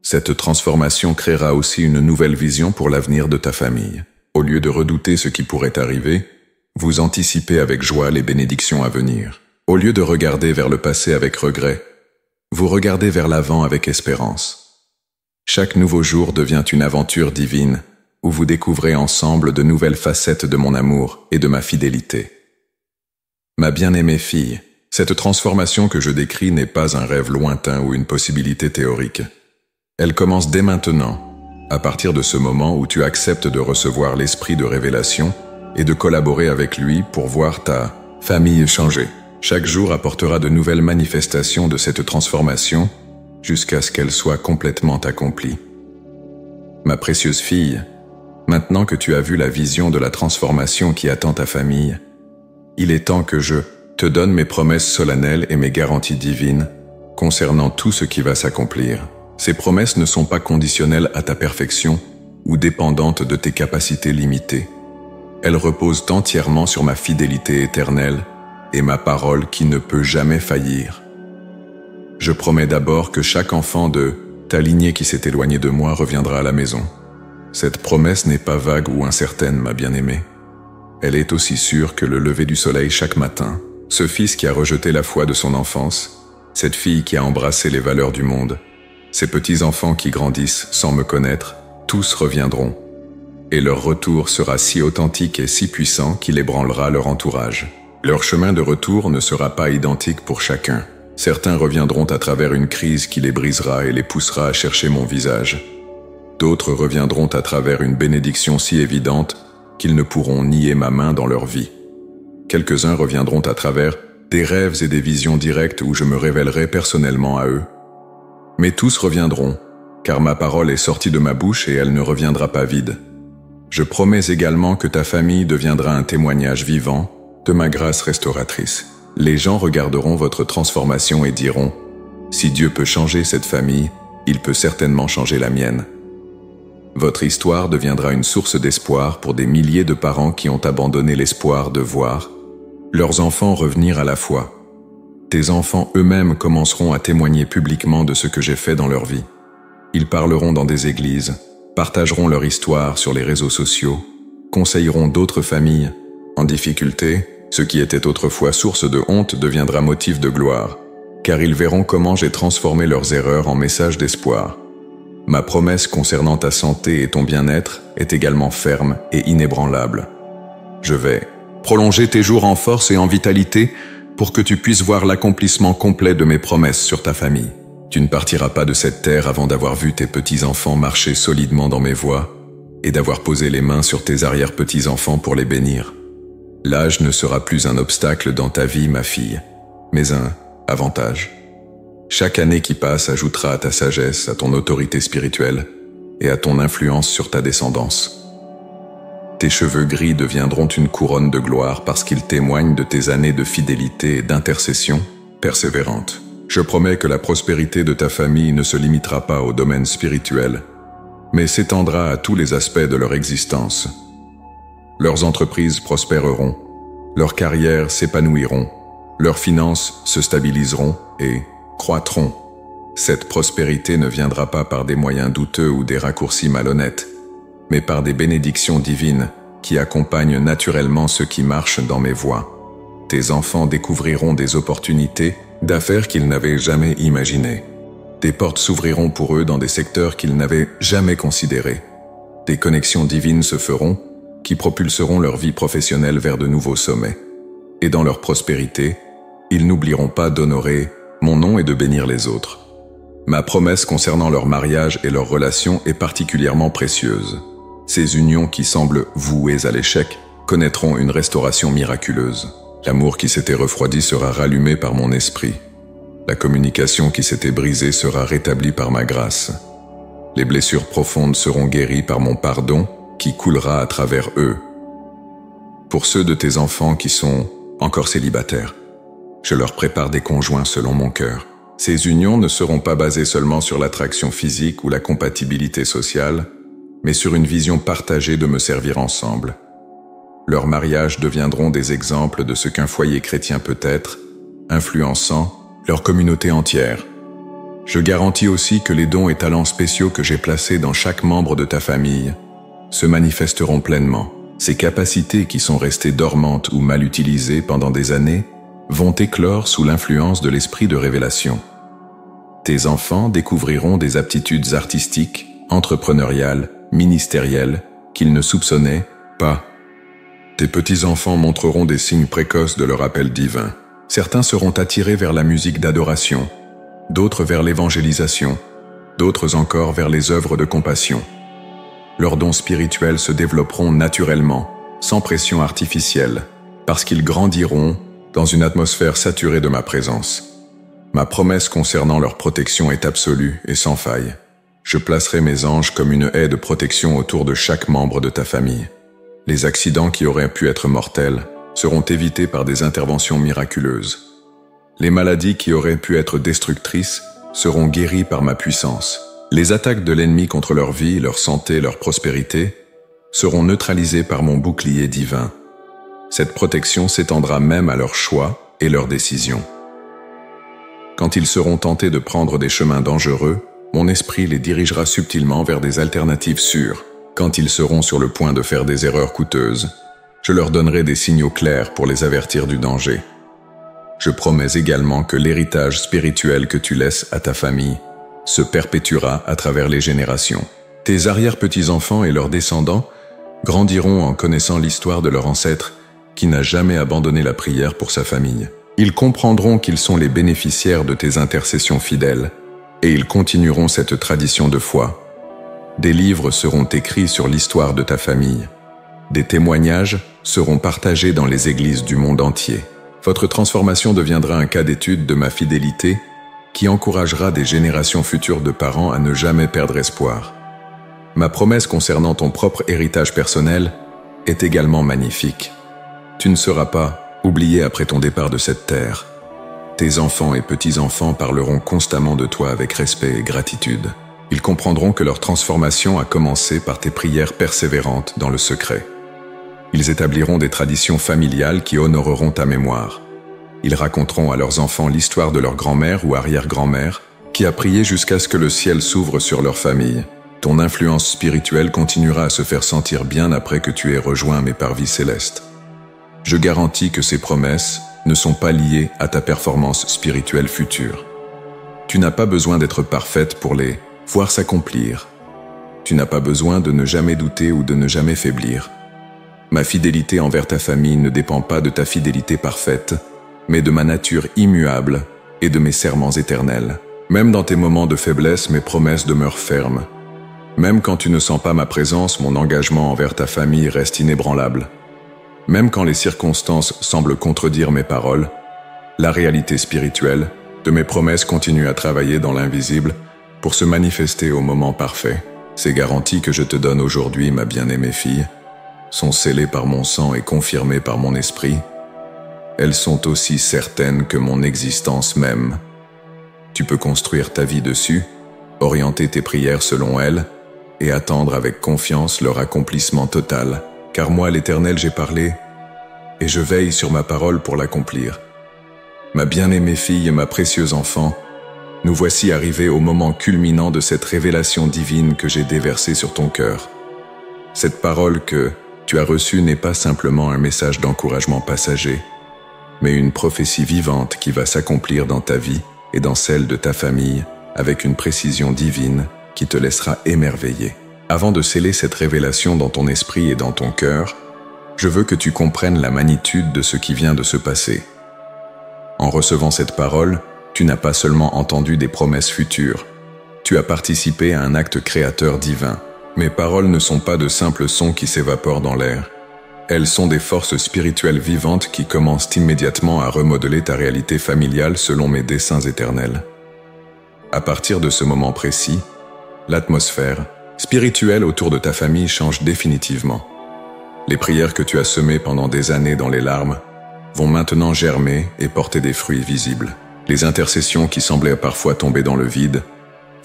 A: Cette transformation créera aussi une nouvelle vision pour l'avenir de ta famille. Au lieu de redouter ce qui pourrait arriver, vous anticipez avec joie les bénédictions à venir. Au lieu de regarder vers le passé avec regret, vous regardez vers l'avant avec espérance. Chaque nouveau jour devient une aventure divine, où vous découvrez ensemble de nouvelles facettes de mon amour et de ma fidélité. Ma bien-aimée fille, cette transformation que je décris n'est pas un rêve lointain ou une possibilité théorique. Elle commence dès maintenant, à partir de ce moment où tu acceptes de recevoir l'esprit de révélation et de collaborer avec lui pour voir ta famille changer. Chaque jour apportera de nouvelles manifestations de cette transformation jusqu'à ce qu'elle soit complètement accomplie. Ma précieuse fille, maintenant que tu as vu la vision de la transformation qui attend ta famille, il est temps que je te donne mes promesses solennelles et mes garanties divines concernant tout ce qui va s'accomplir. Ces promesses ne sont pas conditionnelles à ta perfection ou dépendantes de tes capacités limitées. Elles reposent entièrement sur ma fidélité éternelle et ma parole qui ne peut jamais faillir. Je promets d'abord que chaque enfant de ta lignée qui s'est éloigné de moi reviendra à la maison. Cette promesse n'est pas vague ou incertaine, ma bien-aimée. Elle est aussi sûre que le lever du soleil chaque matin. Ce fils qui a rejeté la foi de son enfance, cette fille qui a embrassé les valeurs du monde, ces petits-enfants qui grandissent sans me connaître, tous reviendront. Et leur retour sera si authentique et si puissant qu'il ébranlera leur entourage. Leur chemin de retour ne sera pas identique pour chacun. Certains reviendront à travers une crise qui les brisera et les poussera à chercher mon visage. D'autres reviendront à travers une bénédiction si évidente qu'ils ne pourront nier ma main dans leur vie. Quelques-uns reviendront à travers des rêves et des visions directes où je me révélerai personnellement à eux. Mais tous reviendront, car ma parole est sortie de ma bouche et elle ne reviendra pas vide. Je promets également que ta famille deviendra un témoignage vivant de ma grâce restauratrice. Les gens regarderont votre transformation et diront « Si Dieu peut changer cette famille, il peut certainement changer la mienne. » Votre histoire deviendra une source d'espoir pour des milliers de parents qui ont abandonné l'espoir de voir leurs enfants revenir à la foi. Tes enfants eux-mêmes commenceront à témoigner publiquement de ce que j'ai fait dans leur vie. Ils parleront dans des églises, partageront leur histoire sur les réseaux sociaux, conseilleront d'autres familles en difficulté. Ce qui était autrefois source de honte deviendra motif de gloire, car ils verront comment j'ai transformé leurs erreurs en messages d'espoir. Ma promesse concernant ta santé et ton bien-être est également ferme et inébranlable. Je vais prolonger tes jours en force et en vitalité pour que tu puisses voir l'accomplissement complet de mes promesses sur ta famille. Tu ne partiras pas de cette terre avant d'avoir vu tes petits-enfants marcher solidement dans mes voies et d'avoir posé les mains sur tes arrière-petits-enfants pour les bénir. L'âge ne sera plus un obstacle dans ta vie, ma fille, mais un avantage. Chaque année qui passe ajoutera à ta sagesse, à ton autorité spirituelle et à ton influence sur ta descendance. Tes cheveux gris deviendront une couronne de gloire parce qu'ils témoignent de tes années de fidélité et d'intercession persévérante. Je promets que la prospérité de ta famille ne se limitera pas au domaine spirituel, mais s'étendra à tous les aspects de leur existence. Leurs entreprises prospéreront, leurs carrières s'épanouiront, leurs finances se stabiliseront et croîtront. Cette prospérité ne viendra pas par des moyens douteux ou des raccourcis malhonnêtes, mais par des bénédictions divines qui accompagnent naturellement ceux qui marchent dans mes voies. Tes enfants découvriront des opportunités d'affaires qu'ils n'avaient jamais imaginées. Des portes s'ouvriront pour eux dans des secteurs qu'ils n'avaient jamais considérés. Des connexions divines se feront qui propulseront leur vie professionnelle vers de nouveaux sommets. Et dans leur prospérité, ils n'oublieront pas d'honorer mon nom et de bénir les autres. Ma promesse concernant leur mariage et leur relation est particulièrement précieuse. Ces unions qui semblent vouées à l'échec connaîtront une restauration miraculeuse. L'amour qui s'était refroidi sera rallumé par mon esprit. La communication qui s'était brisée sera rétablie par ma grâce. Les blessures profondes seront guéries par mon pardon qui coulera à travers eux. Pour ceux de tes enfants qui sont encore célibataires, je leur prépare des conjoints selon mon cœur. Ces unions ne seront pas basées seulement sur l'attraction physique ou la compatibilité sociale, mais sur une vision partagée de me servir ensemble. Leurs mariages deviendront des exemples de ce qu'un foyer chrétien peut être, influençant leur communauté entière. Je garantis aussi que les dons et talents spéciaux que j'ai placés dans chaque membre de ta famille se manifesteront pleinement. Ces capacités qui sont restées dormantes ou mal utilisées pendant des années vont éclore sous l'influence de l'esprit de révélation. Tes enfants découvriront des aptitudes artistiques, entrepreneuriales, ministérielles, qu'ils ne soupçonnaient pas. Tes petits-enfants montreront des signes précoces de leur appel divin. Certains seront attirés vers la musique d'adoration, d'autres vers l'évangélisation, d'autres encore vers les œuvres de compassion. Leurs dons spirituels se développeront naturellement, sans pression artificielle, parce qu'ils grandiront dans une atmosphère saturée de ma présence. Ma promesse concernant leur protection est absolue et sans faille. Je placerai mes anges comme une haie de protection autour de chaque membre de ta famille. Les accidents qui auraient pu être mortels seront évités par des interventions miraculeuses. Les maladies qui auraient pu être destructrices seront guéries par ma puissance. Les attaques de l'ennemi contre leur vie, leur santé, leur prospérité seront neutralisées par mon bouclier divin. Cette protection s'étendra même à leurs choix et leurs décisions. Quand ils seront tentés de prendre des chemins dangereux, mon esprit les dirigera subtilement vers des alternatives sûres. Quand ils seront sur le point de faire des erreurs coûteuses, je leur donnerai des signaux clairs pour les avertir du danger. Je promets également que l'héritage spirituel que tu laisses à ta famille se perpétuera à travers les générations. Tes arrière-petits-enfants et leurs descendants grandiront en connaissant l'histoire de leur ancêtre qui n'a jamais abandonné la prière pour sa famille. Ils comprendront qu'ils sont les bénéficiaires de tes intercessions fidèles et ils continueront cette tradition de foi. Des livres seront écrits sur l'histoire de ta famille. Des témoignages seront partagés dans les églises du monde entier. Votre transformation deviendra un cas d'étude de ma fidélité qui encouragera des générations futures de parents à ne jamais perdre espoir. Ma promesse concernant ton propre héritage personnel est également magnifique. Tu ne seras pas oublié après ton départ de cette terre. Tes enfants et petits-enfants parleront constamment de toi avec respect et gratitude. Ils comprendront que leur transformation a commencé par tes prières persévérantes dans le secret. Ils établiront des traditions familiales qui honoreront ta mémoire. Ils raconteront à leurs enfants l'histoire de leur grand-mère ou arrière-grand-mère qui a prié jusqu'à ce que le ciel s'ouvre sur leur famille. Ton influence spirituelle continuera à se faire sentir bien après que tu aies rejoint mes parvis célestes. Je garantis que ces promesses ne sont pas liées à ta performance spirituelle future. Tu n'as pas besoin d'être parfaite pour les voir s'accomplir. Tu n'as pas besoin de ne jamais douter ou de ne jamais faiblir. Ma fidélité envers ta famille ne dépend pas de ta fidélité parfaite, mais de ma nature immuable et de mes serments éternels. Même dans tes moments de faiblesse, mes promesses demeurent fermes. Même quand tu ne sens pas ma présence, mon engagement envers ta famille reste inébranlable. Même quand les circonstances semblent contredire mes paroles, la réalité spirituelle de mes promesses continue à travailler dans l'invisible pour se manifester au moment parfait. Ces garanties que je te donne aujourd'hui, ma bien-aimée fille, sont scellées par mon sang et confirmées par mon esprit. Elles sont aussi certaines que mon existence même. Tu peux construire ta vie dessus, orienter tes prières selon elles, et attendre avec confiance leur accomplissement total. Car moi, l'Éternel, j'ai parlé, et je veille sur ma parole pour l'accomplir. Ma bien-aimée fille et ma précieuse enfant, nous voici arrivés au moment culminant de cette révélation divine que j'ai déversée sur ton cœur. Cette parole que tu as reçue n'est pas simplement un message d'encouragement passager, mais une prophétie vivante qui va s'accomplir dans ta vie et dans celle de ta famille avec une précision divine qui te laissera émerveiller. Avant de sceller cette révélation dans ton esprit et dans ton cœur, je veux que tu comprennes la magnitude de ce qui vient de se passer. En recevant cette parole, tu n'as pas seulement entendu des promesses futures, tu as participé à un acte créateur divin. Mes paroles ne sont pas de simples sons qui s'évaporent dans l'air. Elles sont des forces spirituelles vivantes qui commencent immédiatement à remodeler ta réalité familiale selon mes desseins éternels. À partir de ce moment précis, l'atmosphère spirituelle autour de ta famille change définitivement. Les prières que tu as semées pendant des années dans les larmes vont maintenant germer et porter des fruits visibles. Les intercessions qui semblaient parfois tomber dans le vide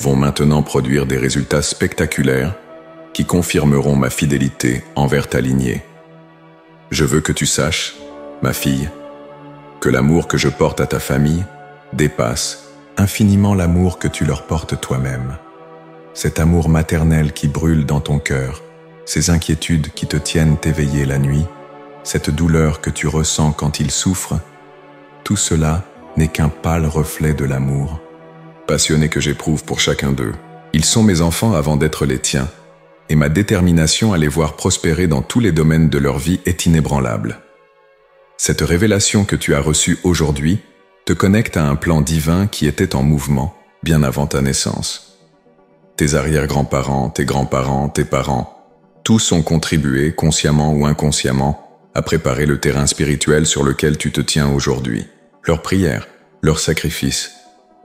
A: vont maintenant produire des résultats spectaculaires qui confirmeront ma fidélité envers ta lignée. Je veux que tu saches, ma fille, que l'amour que je porte à ta famille dépasse infiniment l'amour que tu leur portes toi-même. Cet amour maternel qui brûle dans ton cœur, ces inquiétudes qui te tiennent éveillé la nuit, cette douleur que tu ressens quand ils souffrent, tout cela n'est qu'un pâle reflet de l'amour passionné que j'éprouve pour chacun d'eux. Ils sont mes enfants avant d'être les tiens, et ma détermination à les voir prospérer dans tous les domaines de leur vie est inébranlable. Cette révélation que tu as reçue aujourd'hui te connecte à un plan divin qui était en mouvement bien avant ta naissance. Tes arrière-grands-parents, tes grands-parents, tes parents, tous ont contribué, consciemment ou inconsciemment, à préparer le terrain spirituel sur lequel tu te tiens aujourd'hui. Leurs prières, leurs sacrifices,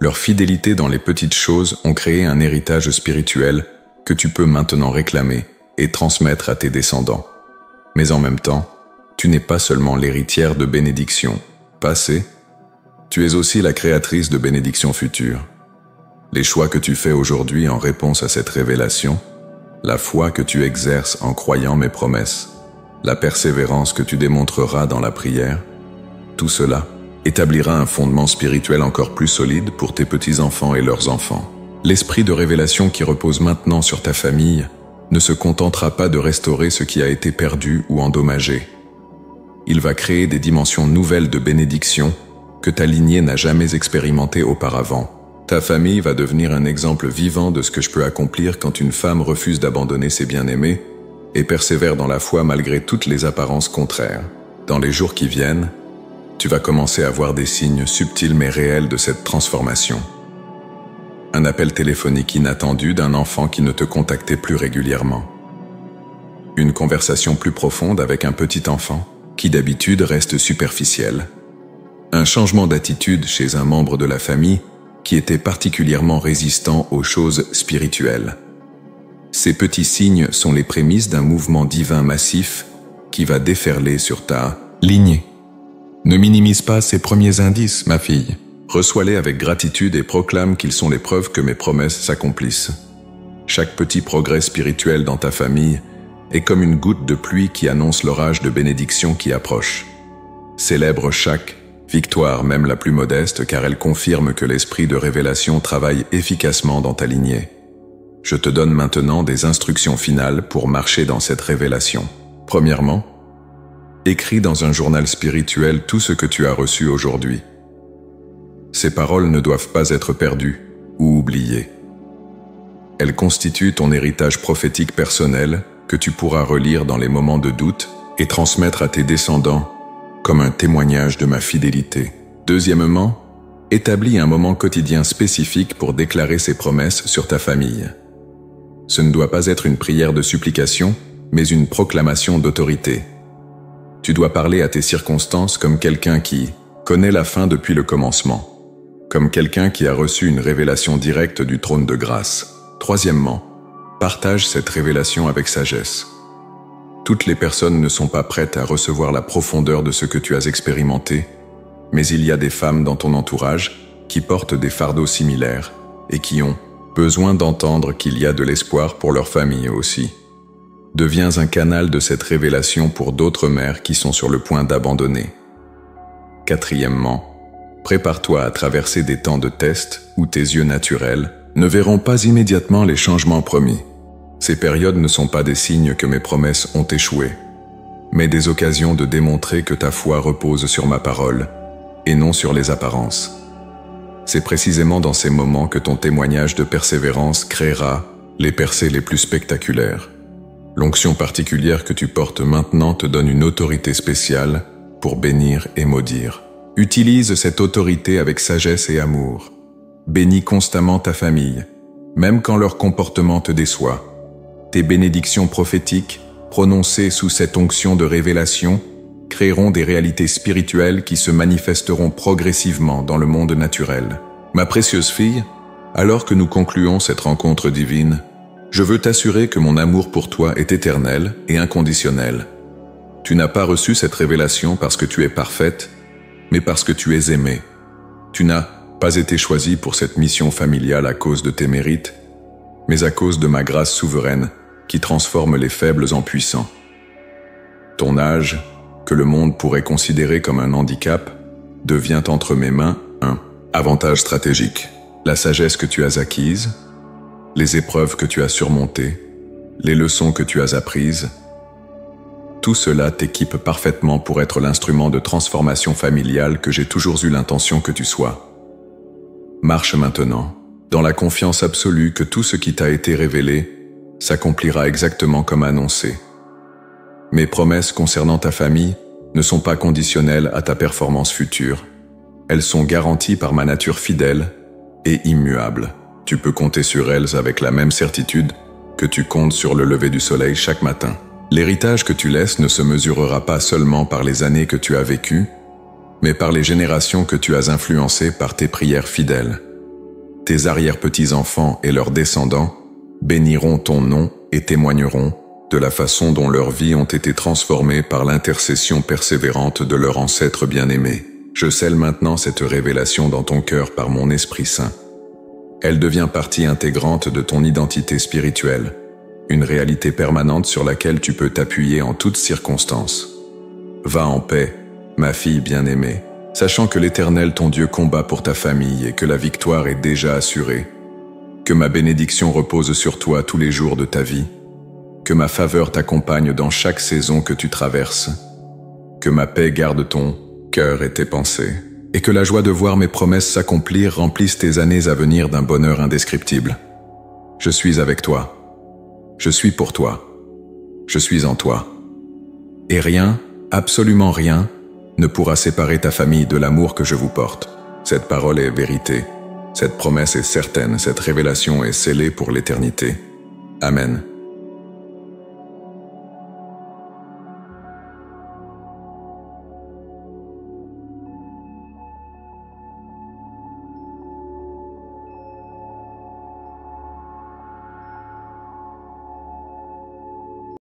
A: leur fidélité dans les petites choses ont créé un héritage spirituel que tu peux maintenant réclamer et transmettre à tes descendants. Mais en même temps, tu n'es pas seulement l'héritière de bénédictions passées, tu es aussi la créatrice de bénédictions futures. Les choix que tu fais aujourd'hui en réponse à cette révélation, la foi que tu exerces en croyant mes promesses, la persévérance que tu démontreras dans la prière, tout cela établira un fondement spirituel encore plus solide pour tes petits-enfants et leurs enfants. L'esprit de révélation qui repose maintenant sur ta famille ne se contentera pas de restaurer ce qui a été perdu ou endommagé. Il va créer des dimensions nouvelles de bénédiction que ta lignée n'a jamais expérimentées auparavant. Ta famille va devenir un exemple vivant de ce que je peux accomplir quand une femme refuse d'abandonner ses bien-aimés et persévère dans la foi malgré toutes les apparences contraires. Dans les jours qui viennent, tu vas commencer à voir des signes subtils mais réels de cette transformation. Un appel téléphonique inattendu d'un enfant qui ne te contactait plus régulièrement. Une conversation plus profonde avec un petit enfant qui d'habitude reste superficielle. Un changement d'attitude chez un membre de la famille qui était particulièrement résistant aux choses spirituelles. Ces petits signes sont les prémices d'un mouvement divin massif qui va déferler sur ta lignée. Ne minimise pas ces premiers indices, ma fille. Reçois-les avec gratitude et proclame qu'ils sont les preuves que mes promesses s'accomplissent. Chaque petit progrès spirituel dans ta famille est comme une goutte de pluie qui annonce l'orage de bénédiction qui approche. Célèbre chaque victoire, même la plus modeste, car elle confirme que l'esprit de révélation travaille efficacement dans ta lignée. Je te donne maintenant des instructions finales pour marcher dans cette révélation. Premièrement, écris dans un journal spirituel tout ce que tu as reçu aujourd'hui. Ces paroles ne doivent pas être perdues ou oubliées. Elles constituent ton héritage prophétique personnel que tu pourras relire dans les moments de doute et transmettre à tes descendants comme un témoignage de ma fidélité. Deuxièmement, établis un moment quotidien spécifique pour déclarer ces promesses sur ta famille. Ce ne doit pas être une prière de supplication, mais une proclamation d'autorité. Tu dois parler à tes circonstances comme quelqu'un qui connaît la fin depuis le commencement, comme quelqu'un qui a reçu une révélation directe du trône de grâce. Troisièmement, partage cette révélation avec sagesse. Toutes les personnes ne sont pas prêtes à recevoir la profondeur de ce que tu as expérimenté, mais il y a des femmes dans ton entourage qui portent des fardeaux similaires et qui ont besoin d'entendre qu'il y a de l'espoir pour leur famille aussi. Deviens un canal de cette révélation pour d'autres mères qui sont sur le point d'abandonner. Quatrièmement, prépare-toi à traverser des temps de test où tes yeux naturels ne verront pas immédiatement les changements promis. Ces périodes ne sont pas des signes que mes promesses ont échoué, mais des occasions de démontrer que ta foi repose sur ma parole et non sur les apparences. C'est précisément dans ces moments que ton témoignage de persévérance créera les percées les plus spectaculaires. L'onction particulière que tu portes maintenant te donne une autorité spéciale pour bénir et maudire. Utilise cette autorité avec sagesse et amour. Bénis constamment ta famille, même quand leur comportement te déçoit. Tes bénédictions prophétiques, prononcées sous cette onction de révélation, créeront des réalités spirituelles qui se manifesteront progressivement dans le monde naturel. Ma précieuse fille, alors que nous concluons cette rencontre divine, je veux t'assurer que mon amour pour toi est éternel et inconditionnel. Tu n'as pas reçu cette révélation parce que tu es parfaite, mais parce que tu es aimée. Tu n'as pas été choisie pour cette mission familiale à cause de tes mérites, mais à cause de ma grâce souveraine qui transforme les faibles en puissants. Ton âge, que le monde pourrait considérer comme un handicap, devient entre mes mains un avantage stratégique. La sagesse que tu as acquise, les épreuves que tu as surmontées, les leçons que tu as apprises, tout cela t'équipe parfaitement pour être l'instrument de transformation familiale que j'ai toujours eu l'intention que tu sois. Marche maintenant, dans la confiance absolue que tout ce qui t'a été révélé s'accomplira exactement comme annoncé. Mes promesses concernant ta famille ne sont pas conditionnelles à ta performance future. Elles sont garanties par ma nature fidèle et immuable. Tu peux compter sur elles avec la même certitude que tu comptes sur le lever du soleil chaque matin. L'héritage que tu laisses ne se mesurera pas seulement par les années que tu as vécues, mais par les générations que tu as influencées par tes prières fidèles. Tes arrière-petits-enfants et leurs descendants béniront ton nom et témoigneront de la façon dont leurs vies ont été transformées par l'intercession persévérante de leur ancêtre bien-aimé. Je scelle maintenant cette révélation dans ton cœur par mon Esprit Saint. Elle devient partie intégrante de ton identité spirituelle, une réalité permanente sur laquelle tu peux t'appuyer en toutes circonstances. Va en paix, ma fille bien-aimée, sachant que l'Éternel ton Dieu combat pour ta famille et que la victoire est déjà assurée. Que ma bénédiction repose sur toi tous les jours de ta vie. Que ma faveur t'accompagne dans chaque saison que tu traverses. Que ma paix garde ton cœur et tes pensées. Et que la joie de voir mes promesses s'accomplir remplisse tes années à venir d'un bonheur indescriptible. Je suis avec toi. Je suis pour toi. Je suis en toi. Et rien, absolument rien, ne pourra séparer ta famille de l'amour que je vous porte. Cette parole est vérité. Cette promesse est certaine. Cette révélation est scellée pour l'éternité. Amen.